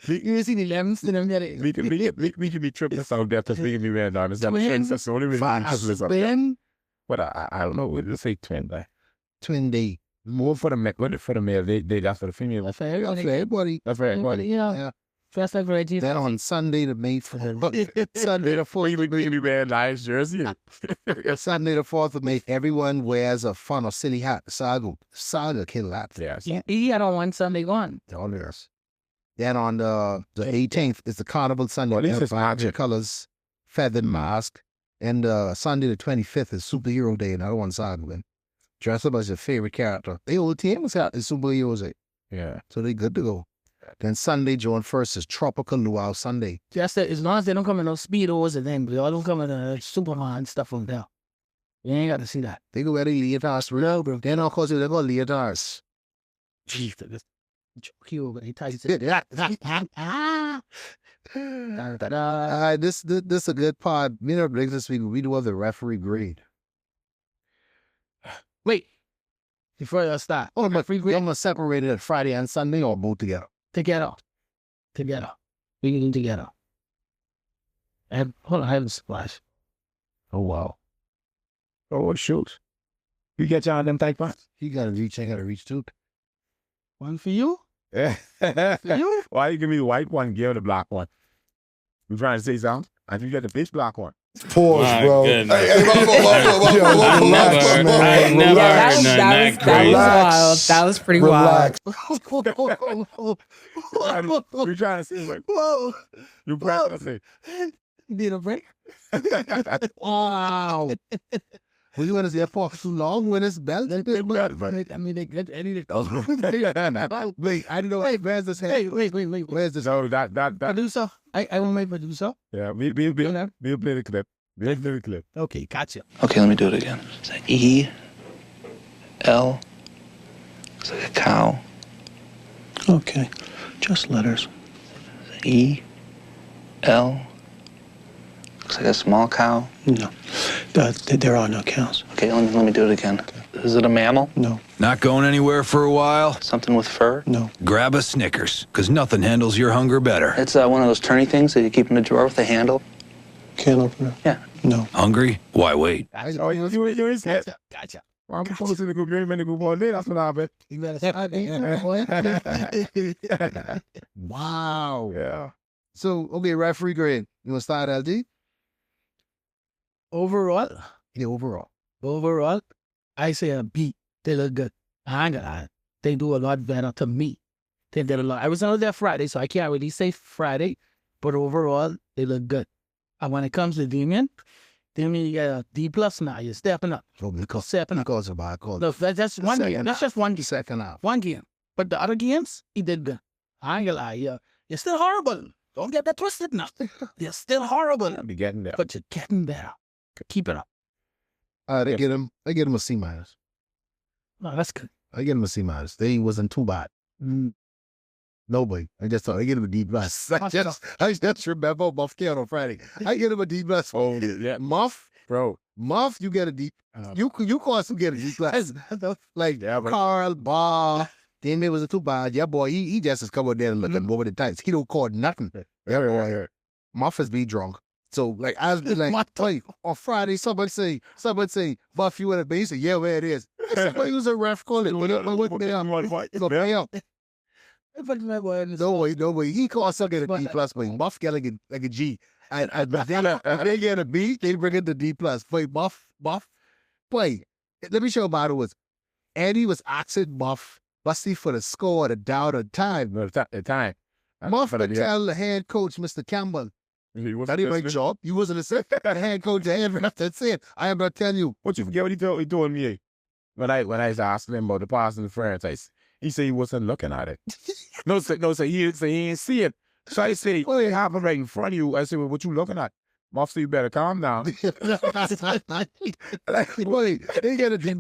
Speaker 3: You see the lemons in them?
Speaker 1: We can be triplets out there to be wearing diamonds. That's the only reason.
Speaker 3: Ben?
Speaker 1: But I don't know. We'll just say twin day.
Speaker 2: Twin day.
Speaker 1: More for the male. They that's for the female.
Speaker 3: That's for
Speaker 2: That's for everybody.
Speaker 1: That's for everybody.
Speaker 3: Yeah. First like variety.
Speaker 2: Then on Sunday the May 4th. Sunday the 4th.
Speaker 1: We be wearing nice jersey.
Speaker 2: Sunday the 4th of May, everyone wears a fun or silly hat. Saga kill that.
Speaker 1: Yes.
Speaker 3: Yeah. He had on one Sunday gone.
Speaker 2: All theirs. Then on the 18th is the Carnival Sunday.
Speaker 1: Well, this is magic.
Speaker 2: Colors, feathered mask. And Sunday the 25th is Superhero Day. Another one Saga. Dress up as your favorite character. The old team is Superheroes Day.
Speaker 1: Yeah.
Speaker 2: So they good to go. Then Sunday, June 1st is Tropical Luau Sunday.
Speaker 3: Just that as long as they don't come in no speedos and then they all don't come in Superman stuff like that. You ain't got to see that.
Speaker 2: They go wear the leotards. No, bro. Then of course they go leotards.
Speaker 3: Jeez, this joke you over. He ties
Speaker 2: This is a good part. You know, brings this week. We do have the referee grade.
Speaker 3: Wait. Before you start.
Speaker 2: Oh, but I'm going to separate it Friday and Sunday or both together.
Speaker 3: Together. We can do together. And hold on, I have a splash.
Speaker 1: Oh wow. Oh shoot. You get y'all them type ones?
Speaker 2: You got to reach. I got to reach too.
Speaker 3: One for you?
Speaker 1: Yeah.
Speaker 3: You?
Speaker 1: Why you give me the white one, give me the black one? You trying to say something? And you get the bitch black one.
Speaker 2: Pause,
Speaker 6: My
Speaker 2: bro.
Speaker 6: goodness.
Speaker 2: Hey,
Speaker 6: I never heard nothing that crazy.
Speaker 7: That was pretty wild.
Speaker 1: You trying to say like,
Speaker 3: Whoa.
Speaker 1: you practicing?
Speaker 3: Need a break?
Speaker 2: Wow. Were you in the for too long when it's belt?
Speaker 3: I mean, they get anything.
Speaker 2: Wait, I don't know. Hey, where's this?
Speaker 3: Wait.
Speaker 2: Where's this?
Speaker 1: So that
Speaker 3: Producer? I will make producer.
Speaker 1: yeah, we'll play the clip. We'll play the clip.
Speaker 3: Okay, gotcha.
Speaker 8: Okay, let me do it again. It's like E, L, it's like a cow. Okay, just letters. E, L, looks like a small cow.
Speaker 9: No, there are no cows.
Speaker 8: Okay, let me do it again. Is it a mammal?
Speaker 9: No,
Speaker 10: Not going anywhere for a while?
Speaker 8: Something with fur?
Speaker 9: no.
Speaker 10: Grab a Snickers, because nothing handles your hunger better.
Speaker 8: It's one of those turny things that you keep in the drawer with a handle.
Speaker 9: Can opener?
Speaker 8: Yeah.
Speaker 9: No.
Speaker 10: Hungry? Why wait?
Speaker 1: Oh, you his head.
Speaker 3: Gotcha.
Speaker 1: I'm supposed to go game and go all day. That's what I bet.
Speaker 3: You better say,
Speaker 2: Wow.
Speaker 1: Yeah.
Speaker 2: So, okay, referee grade. You want to start, LD?
Speaker 3: overall,
Speaker 2: Yeah, overall.
Speaker 3: I say a B. They look good. I ain't gonna lie. They do a lot better to me. They did a lot. I was only there Friday, so I can't really say Friday, but overall, they look good. And when it comes to Damien, you get a D+ now. You're stepping up.
Speaker 2: So because
Speaker 3: Stepping up.
Speaker 2: because of our call.
Speaker 3: No, that's one game. That's just one game.
Speaker 2: Second half.
Speaker 3: One game. But the other games, he did good. I ain't gonna lie. You're still horrible. Don't get that twisted now. They're still horrible.
Speaker 1: I'll be getting there.
Speaker 3: But you're getting there. Keep it up.
Speaker 2: They get him a C-.
Speaker 3: No, that's good.
Speaker 2: I get him a C-. They wasn't too bad. Nobody. I just thought I get him a D+. I just remember Muff came on Friday. I get him a D+.
Speaker 1: Oh, yeah.
Speaker 2: Muff,
Speaker 1: Bro.
Speaker 2: Muff, you get a D. You also get a D+. Like Carl, Bar, then it wasn't too bad. Yeah, boy, he just is coming there and looking over the tights. He don't call nothing. Yeah. Muff is be drunk. So like I was like, wait, on Friday, somebody say, Buff, you in a base? Yeah, where it is. Somebody was a ref call it. No way. He called something a D+, but Muff get like a G. And then they get a B, they bring it to D+. Boy, Muff. Boy, let me show you about it was. Eddie was asking Muff, let's see for the score, the down, the time.
Speaker 1: The time.
Speaker 2: Muff would tell the head coach, Mr. Campbell, that he make job. You wasn't a that head coach, the head ref that said, I am not telling you.
Speaker 1: What you forget what he told me? When I was asking him about the pass interference, he said he wasn't looking at it. No, he didn't see it. So I say, well, it happened right in front of you. I said, well, what you looking at? Muff said, you better calm down.
Speaker 2: Boy, they get a D+.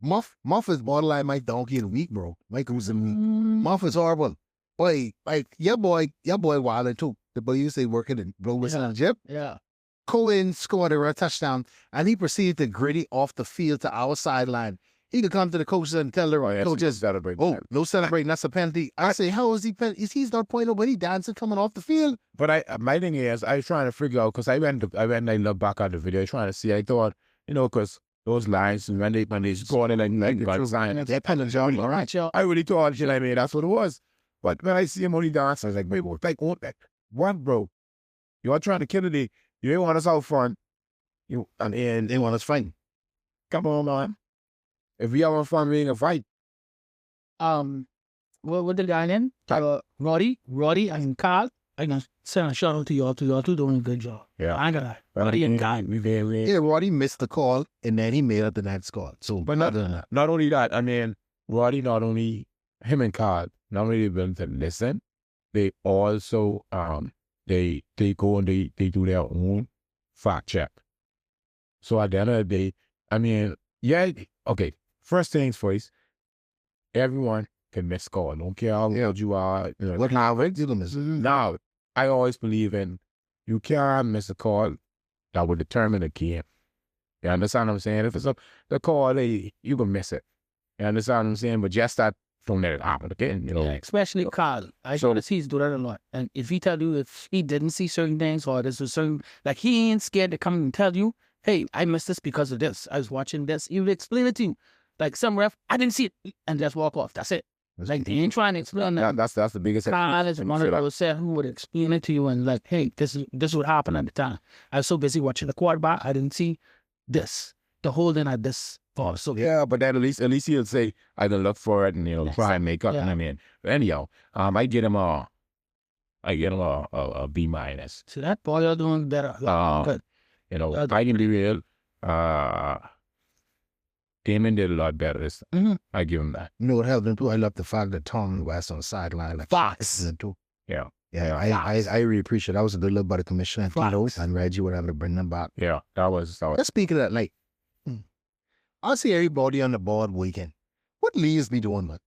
Speaker 2: Muff is borderline my donkey of the week, bro. Mike was a week. Muff is horrible. Boy, like, your boy wilding too. The boy you say working in bro was in the gym.
Speaker 3: Yeah.
Speaker 2: Cohen scored a touchdown, and he proceeded to gritty off the field to our sideline. He could come to the coaches and tell her, coaches, no celebrating, that's a penalty. I say, how is he penalty? He's not pointing when he dancing coming off the field.
Speaker 1: But my thing is, I was trying to figure out, because I went and I looked back at the video, trying to see, I thought, because those lines, when they scored and
Speaker 2: they're penalty, all right.
Speaker 1: I really thought, that's what it was. But when I see him only dance, I was like, wait, what, bro? You are trying to kill it. You ain't want us out front. And
Speaker 2: they want us fighting.
Speaker 1: Come on, man. If we have fun being a fight.
Speaker 3: What the guy name? Roddy and Carl. I'm gonna send a shout out to y'all. Y'all two doing a good job.
Speaker 1: Yeah.
Speaker 3: I got Roddy and Carl.
Speaker 2: Yeah, Roddy missed the call and then he made up the next call. So,
Speaker 1: but not only that, Roddy, him and Carl, not only able to listen, they also they go and they do their own fact check. So at the end of the day, okay. First things first, everyone can miss call. Don't care how old you are.
Speaker 2: What now?
Speaker 1: Now, I always believe in you can't miss a call that will determine the game. You understand what I'm saying? If it's the call, you can miss it. You understand what I'm saying? But just that, don't let it happen again.
Speaker 3: Yeah, especially Carl. I notice he's do that a lot. And if he tell you if he didn't see certain things or there's a certain, like he ain't scared to come and tell you, hey, I missed this because of this. I was watching this. He would explain it to you. Like some ref, I didn't see it, and just walk off. That's it. Like they ain't trying to explain that.
Speaker 1: That's the biggest.
Speaker 3: Carl is one of those who would explain it to you and like, hey, this is what happened at the time. I was so busy watching the quarterback, I didn't see this. The holding at this ball. So
Speaker 1: yeah, but then at least he'll say, I didn't look for it and try and make up.
Speaker 3: Yeah.
Speaker 1: But anyhow, I get him a B-.
Speaker 3: So that ball you're doing better. Good.
Speaker 1: I can be real. Damon did a lot better this time. I give him that.
Speaker 2: You know what helped him too? I love the fact that Tom was on the sideline. Like
Speaker 3: Fox.
Speaker 2: Too.
Speaker 1: Yeah.
Speaker 2: Yeah, I really appreciate it. That was a good little bit of commission. And Tito and Reggie, whatever, to bring them back.
Speaker 1: Yeah, that was.
Speaker 2: Let's speak of that, like, I see everybody on the board weekend. What leagues be doing, man?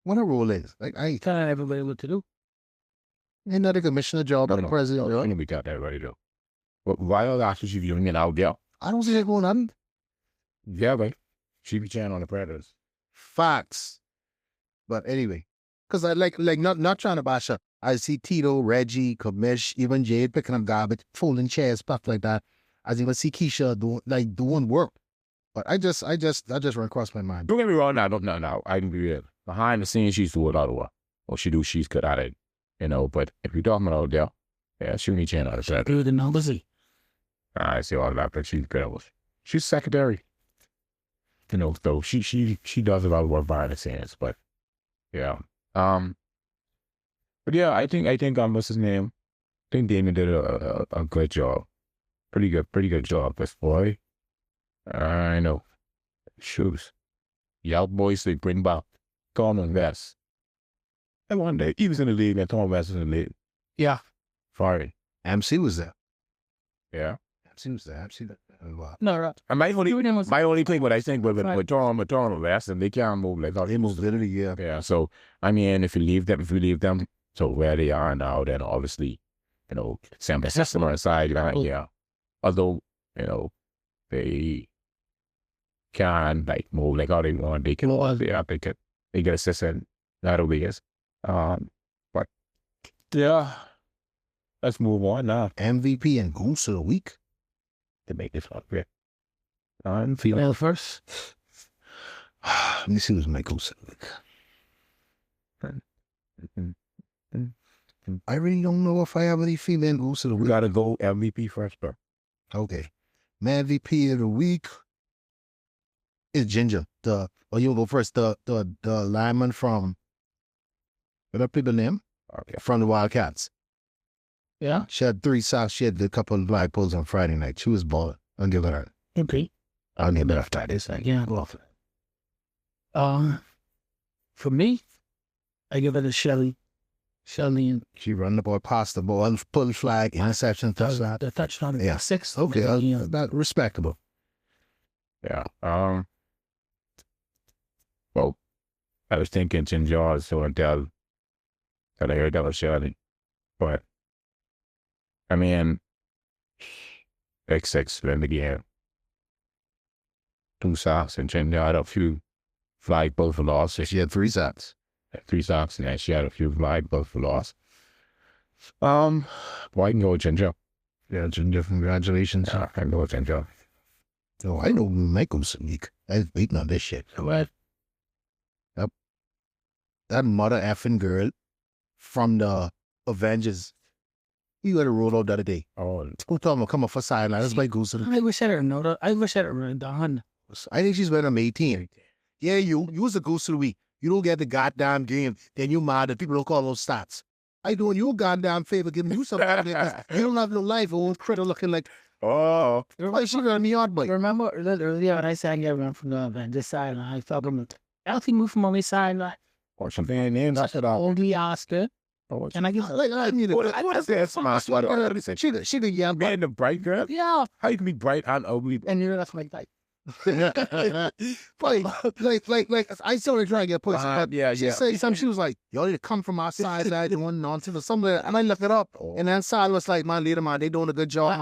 Speaker 2: What a role is. Like, I
Speaker 3: telling everybody what to do.
Speaker 2: Ain't not a commissioner job, the president.
Speaker 1: I think we got everybody to do. But why are the actors viewing it out there?
Speaker 2: I don't see that going on.
Speaker 1: Yeah, but she be chanting on the Predators.
Speaker 2: Facts. But anyway, because I like not trying to bash up. I see Tito, Reggie, Kamish, even Jade picking up garbage, folding chairs, stuff like that. I even see Keisha doing work. But I just run across my mind.
Speaker 1: Don't get me wrong. No. I can be real. Behind the scenes, she's doing a lot of work. Or she's good at it. But if you're talking about out there, yeah, she need chanting on the Predators.
Speaker 3: Good enough, is he?
Speaker 1: I see all that, but she's good. She's secretary. So she does a lot of work behind the scenes, but yeah. But yeah, I think what's his name? I think Damon did a good job. Pretty good job, this boy. I know. Shoes. Y'all boys, they bring back common vest. And one day, he was in the league, and Tom West was in the league.
Speaker 3: Yeah.
Speaker 1: Sorry.
Speaker 2: MC was there.
Speaker 1: Yeah.
Speaker 2: MC was there. MC.
Speaker 3: No, right.
Speaker 1: And my only thing, what I think with Tom West, and they can't move like that.
Speaker 2: He moved literally, yeah.
Speaker 1: Yeah. So, I mean, if you leave them to where they are now, then obviously, you know, San Francisco on the side, yeah. Although, you know, they can like move like how they want. They can, yeah, they get assistant that ways. But yeah, let's move on now.
Speaker 2: MVP and Goose of the Week.
Speaker 1: To make this look great.
Speaker 3: Female first.
Speaker 2: Let me see who's my Goose of the Week. I really don't know if I have any female Goose of the Week.
Speaker 1: We gotta go MVP first, bro.
Speaker 2: Okay. My MVP of the week is Ginger. You go first. The lineman from, what up people name?
Speaker 1: Okay.
Speaker 2: From the Wildcats.
Speaker 3: Yeah.
Speaker 2: She had 3 sacks. She had a couple of black pulls on Friday night. She was balling. I'll give her that.
Speaker 3: Okay.
Speaker 2: I'll give her after this.
Speaker 3: Yeah.
Speaker 2: Go off.
Speaker 3: For me, I give it to Shelly. Shelly.
Speaker 2: She run the ball, pass the ball, pull flag, interception, touchdown.
Speaker 3: The touchdown.
Speaker 2: Yeah.
Speaker 3: 6.
Speaker 2: Okay. That's respectable.
Speaker 1: Yeah. Well, I was thinking Ginger, so until I heard that was Shelly. But I mean, X6 in the game. 2 sacks, and Ginger had a few flag balls for loss.
Speaker 2: She had 3 sacks.
Speaker 1: 3 sacks, and she had a few flag balls for loss. Well, I can go with Ginger.
Speaker 2: Yeah, Ginger, congratulations.
Speaker 1: Yeah, I can go with Ginger.
Speaker 2: Oh, I know Michael's week. I was waiting on this shit.
Speaker 3: What?
Speaker 2: Yep. That mother effing girl from the Avengers. You got to roll out the other day.
Speaker 1: Oh,
Speaker 2: who told me come up for sideline? That's my Goose.
Speaker 3: I wish I didn't know that. I wish I didn't done.
Speaker 2: I think she's been 18. Yeah, you was a Goose of the Week. You don't get the goddamn game, then you mad that people don't call those stats. I doing you a goddamn favor, giving you something. You don't have no life. Old critter looking like,
Speaker 1: oh,
Speaker 2: why she got me out, boy?
Speaker 3: Remember earlier when I said I get around from the Avengers sideline, I thought I'm healthy move from on my sideline.
Speaker 1: Or something in there. That's it all.
Speaker 3: Only asked her. Can I get
Speaker 1: what is that? She the young man, the bright girl.
Speaker 3: Yeah.
Speaker 1: How you can be bright and ugly?
Speaker 3: And you know that's my type.
Speaker 2: like I saw her trying to get pushed.
Speaker 1: Yeah.
Speaker 2: She said something. She was like, "Y'all need to come from our side, like one nonsense or something." And I looked it up, and then side was like, "Man, leader, man, they doing a good job."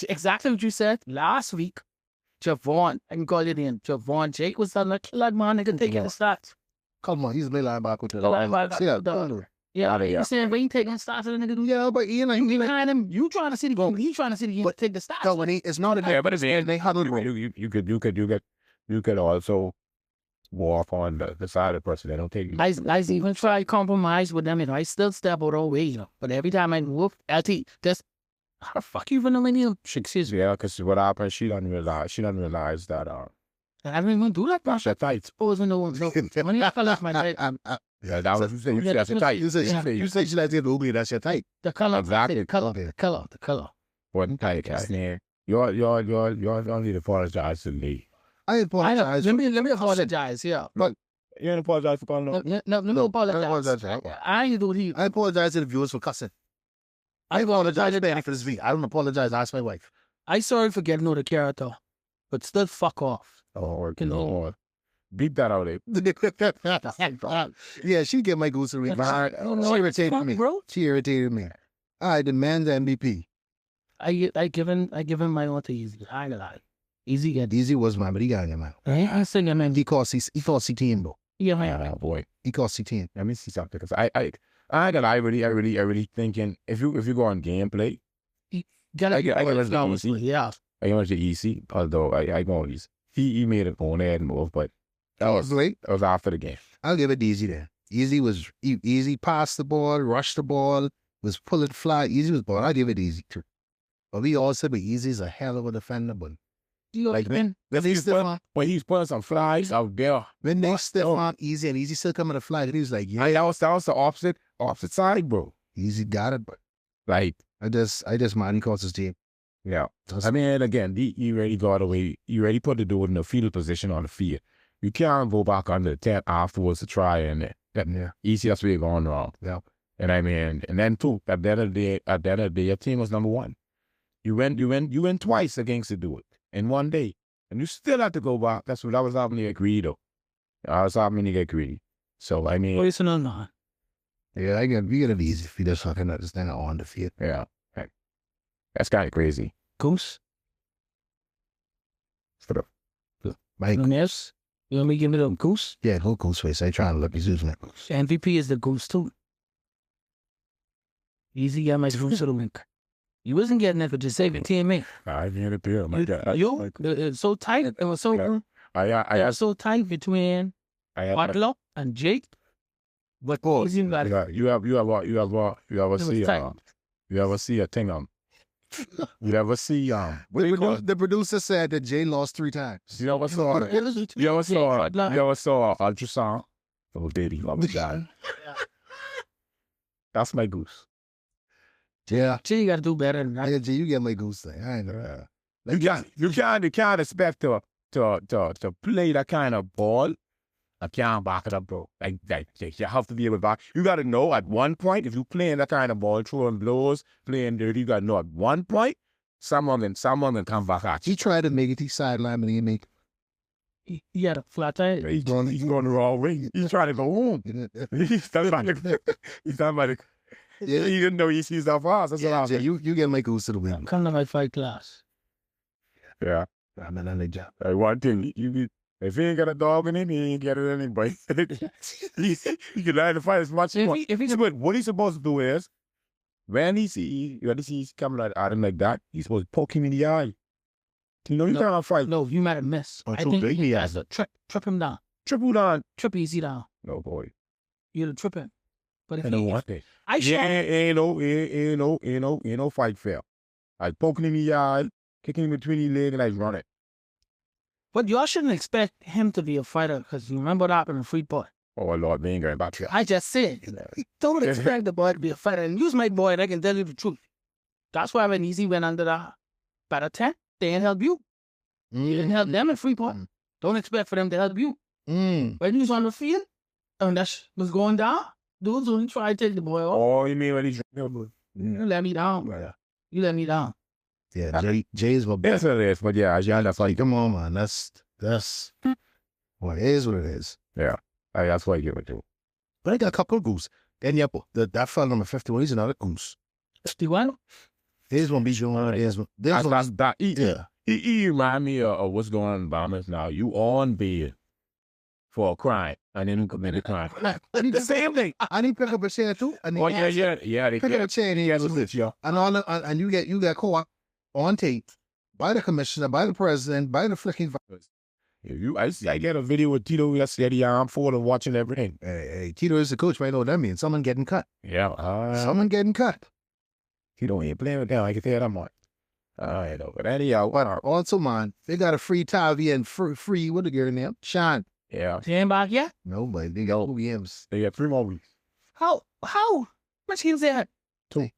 Speaker 3: Exactly what you said last week. Javon, I can call it in. Javon Jake was on the killer man. They can take the stats.
Speaker 2: Come on, he's a little linebacker to the
Speaker 3: Yeah, you saying we ain't taking stats of the nigga?
Speaker 2: Yeah, but you know,
Speaker 3: behind him, you trying to see the game, he trying to see the game, but take the stats.
Speaker 2: No, when it's not a
Speaker 1: but it's they huddle. You could also walk on the side of the person that don't take you.
Speaker 3: I even try to compromise with them, I still step out of the way, But every time I move, LT, just how the fuck you running in here?
Speaker 1: Excuse me, because what happened, she doesn't realize that
Speaker 3: I don't even do that, bro.
Speaker 1: That's tight.
Speaker 3: Supposing no when you fell off my tight.
Speaker 1: Yeah, that was you said. You said that's your type.
Speaker 2: You said she likes to get ugly. That's your type.
Speaker 3: The color,
Speaker 1: exactly.
Speaker 3: The color.
Speaker 1: What type? You need to apologize to me.
Speaker 2: I apologize.
Speaker 3: Let me apologize. Yeah,
Speaker 1: but you didn't apologize for calling.
Speaker 3: No, let me apologize. I ain't do he.
Speaker 2: I apologize to the viewers for cussing. I apologize to for this week. I don't apologize. Ask my wife.
Speaker 3: I sorry for getting out of character, but still fuck off.
Speaker 1: Oh, no. Beep that out there.
Speaker 2: Yeah, she get my Goose of the Week. She irritated me.
Speaker 3: Bro.
Speaker 2: She irritated me. I demand the MVP.
Speaker 3: I given my own to Easy. I ain't gonna lie.
Speaker 2: Easy was mine, but he got him out.
Speaker 3: I sing him, man.
Speaker 2: He called CTN, bro.
Speaker 3: Yeah, man.
Speaker 1: Boy.
Speaker 2: He called CTN.
Speaker 1: Let me see something, because I really thinking if you go on gameplay, I get
Speaker 3: yeah.
Speaker 1: I want to easy, although I go easy. He made an own head move, but that was late. That was after the game.
Speaker 2: I'll give it Easy then. Easy passed the ball, rushed the ball, was pulling fly. Easy was ball. I'll give it Easy too. But we all said, but Easy is a hell of a defender, but
Speaker 3: like
Speaker 1: when he's putting some flies out there.
Speaker 2: When they step on Easy and Easy still coming to fly, and he was like, yeah.
Speaker 1: That was the opposite side, bro.
Speaker 2: Easy got it, but
Speaker 1: like
Speaker 2: I just mind he calls his team.
Speaker 1: Yeah. I mean, again, you already got away. You already put the dude in a field position on the field. You can't go back on the tent afterwards to try and Yeah. Easiest way going wrong.
Speaker 2: Yeah.
Speaker 1: And I mean, and then too, at the end of the day, your team was number one. You went twice against the dude in one day. And you still have to go back. That's what I was having to agree though. I was having to get greedy. So I mean,
Speaker 3: Personal not.
Speaker 2: Yeah, we get it easy if you just fucking understand it on the field.
Speaker 1: yeah. That's kind of crazy.
Speaker 3: Goose.
Speaker 2: Mike,
Speaker 3: Yes. You want me to give me the goose?
Speaker 2: yeah, whole goose face. I trying to look. He's using it.
Speaker 3: MVP is the goose too. Easy got my goose to the link. You wasn't getting that for just saving teammate.
Speaker 1: I didn't appear. My God.
Speaker 3: It's so tight. It was so
Speaker 1: I
Speaker 3: was so tight between Butler and Jake. But Easy got it.
Speaker 1: You ever see a thing you ever see
Speaker 2: The producer said that Jay lost 3 times.
Speaker 1: you ever saw ultrasound? Oh, baby, oh my God. That's my goose.
Speaker 2: Yeah.
Speaker 3: Jay, you got to do better than that.
Speaker 2: Yeah, Jay, you get my goose thing. I ain't know.
Speaker 1: You can't expect to play that kind of ball. I can't back it up, bro. Like you have to be able to back. You got to know at one point, if you playing that kind of ball, throwing blows, playing dirty, you got to know at one point, someone can come back at you.
Speaker 2: He tried to make it. He sideline, but he didn't make it.
Speaker 3: He had a flat tire.
Speaker 1: He's going the wrong way. He's trying to go home. He's talking about it.
Speaker 2: Yeah.
Speaker 1: He didn't know he sees that fast. That's what I'm
Speaker 2: Jay,
Speaker 1: saying.
Speaker 2: you get my goose to the win.
Speaker 3: Come to my fight class.
Speaker 1: Yeah.
Speaker 2: I'm an only job.
Speaker 1: One thing, if he ain't got a dog in him, he ain't get it anyway. He can learn to fight as much as he wants. But what he's supposed to do is, when he sees coming at him like that, he's supposed to poke him in the eye. You know, you can't fight.
Speaker 3: No, you might have missed. I think he has to trip him down.
Speaker 1: Triple down.
Speaker 3: Trip Easy down.
Speaker 1: No, boy.
Speaker 3: You have to trip him. But if
Speaker 1: I don't want that.
Speaker 3: I
Speaker 1: Ain't no fight fair. I poking him in the eye, kicking him between the leg, and I run it.
Speaker 3: But y'all shouldn't expect him to be a fighter because you remember that in the free boy.
Speaker 1: Oh, Lord, we ain't going back here.
Speaker 3: I just said, don't expect the boy to be a fighter. And use my boy, and I can tell you the truth. That's why when Easy went under the better 10, they didn't help you. You didn't help them in free boy. Don't expect for them to help you. When you was on the field, and that was going down, dudes only try to take the boy off.
Speaker 1: Oh, you mean when he's
Speaker 3: You let me down, brother. You let me down.
Speaker 2: Yeah, Jay's my
Speaker 1: Yes, it is. But yeah, that's like,
Speaker 2: come on, man. That's what it is. What it is.
Speaker 1: yeah. That's what I give it to.
Speaker 2: But I got a couple of goose. Then that fella number 51, he's another goose.
Speaker 3: 51?
Speaker 2: There's one beat you on. There's one.
Speaker 1: He remind me of what's going on in Bahamas now. You on bail for a crime and then you commit a crime. The same thing.
Speaker 2: I need to pick up a chair too.
Speaker 1: Yeah. They
Speaker 2: pick up a chair and he has a list,
Speaker 1: yeah.
Speaker 2: And you get caught on tape by the commissioner, by the president, by the flicking.
Speaker 1: I get a video with Tito yesterday. I'm forward of watching everything.
Speaker 2: Hey, Tito is the coach, right? Know what that means? Someone getting cut.
Speaker 1: Yeah.
Speaker 2: Someone getting cut.
Speaker 1: Tito ain't playing with them. I can tell that much. I know. But anyhow,
Speaker 2: also, man, they got a free Tavi and free, what the girl name? Sean.
Speaker 1: Yeah.
Speaker 3: They ain't back yet?
Speaker 2: No, but they got OEMs.
Speaker 1: They got 3 more weeks.
Speaker 3: How much games they had?
Speaker 2: 2.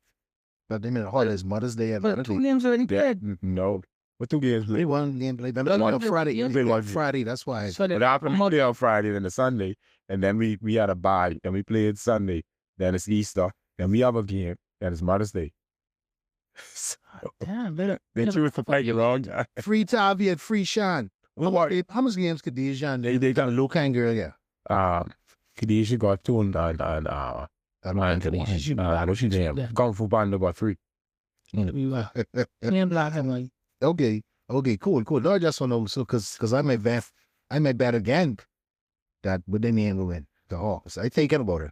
Speaker 2: But they mean the holidays, Mother's Day, and
Speaker 3: But 2 games already played.
Speaker 1: No. What 2 games?
Speaker 2: They one game played. On Friday. Friday, that's why.
Speaker 1: But after Monday on Friday, then the Sunday, and then we had a bye, and we played Sunday, then it's Easter, then we have a game, then it's Mother's Day.
Speaker 3: Damn,
Speaker 1: Then you was to play your wrong guy.
Speaker 2: Free Tavi and free Sean. How much games could these Sean? They got a low kind girl, yeah.
Speaker 1: Khadijah got 2 and she damn. Kung Fu Band about 3.
Speaker 3: Black and white.
Speaker 2: Okay, cool. No, I just want to know, so because I might bet again that within the end will win the Hawks. I thinking about it.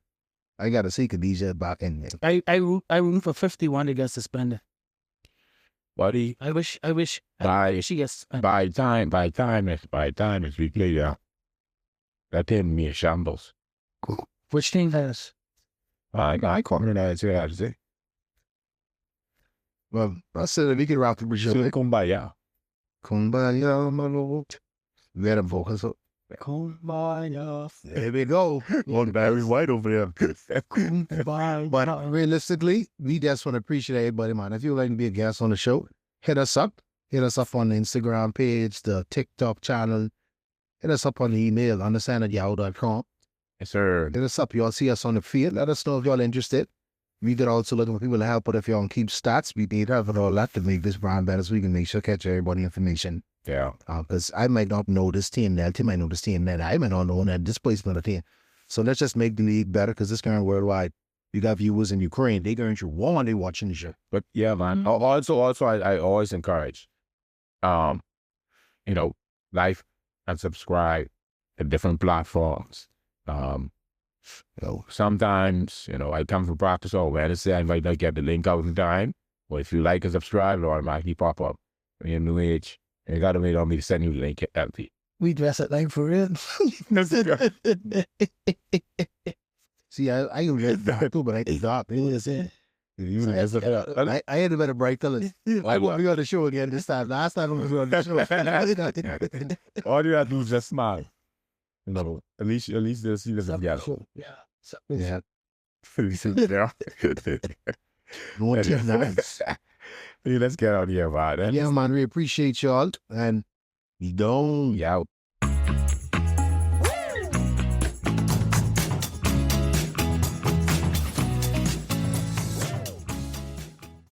Speaker 2: I got to see Khadijah back in there.
Speaker 3: I root for 51 to get suspended.
Speaker 1: Buddy,
Speaker 3: I wish she gets suspended.
Speaker 1: by time as we play that team me a shambles.
Speaker 3: Which team has?
Speaker 1: I can't remember how to say.
Speaker 2: Well, I said we can route the Brazil.
Speaker 1: Kumbaya,
Speaker 2: my lord. Let them focus up.
Speaker 3: Kumbaya.
Speaker 2: There we go.
Speaker 1: One Barry White over there.
Speaker 2: But realistically, we just want to appreciate everybody, man. If you'd like to be a guest on the show, hit us up. Hit us up on the Instagram page, the TikTok channel. Hit us up on the email, understand@yahoo.com.
Speaker 1: Yes, sir.
Speaker 2: Hit us up. Y'all see us on the field. Let us know if y'all interested. We could also look for people to help, but if y'all keep stats, we need have all that to make this brand better, so we can make sure catch everybody information.
Speaker 1: Yeah.
Speaker 2: Because I might not know this team that, Tim might know this team that, I might not know that this place not a team. So let's just make the league better, because this current worldwide, you got viewers in Ukraine. They going to war and they watching the show.
Speaker 1: But yeah, man. Also, I always encourage, like and subscribe to different platforms. Sometimes, I come from practice on Wednesday. I might not get the link out in time. But if you like and subscribe, it'll automatically pop up. When you're new age, you got to wait on me to send you the link empty.
Speaker 3: We dress it like for real.
Speaker 2: See, I even read that too, but I thought it was it. I had a better break till it. I won't be on the show again this time. Last time I was on the show.
Speaker 1: All you have to do is just smile. At least they'll see this again.
Speaker 2: Yeah.
Speaker 1: Let's get out of here, man.
Speaker 2: Yeah, man, we appreciate y'all. And we don't.
Speaker 1: Yeah.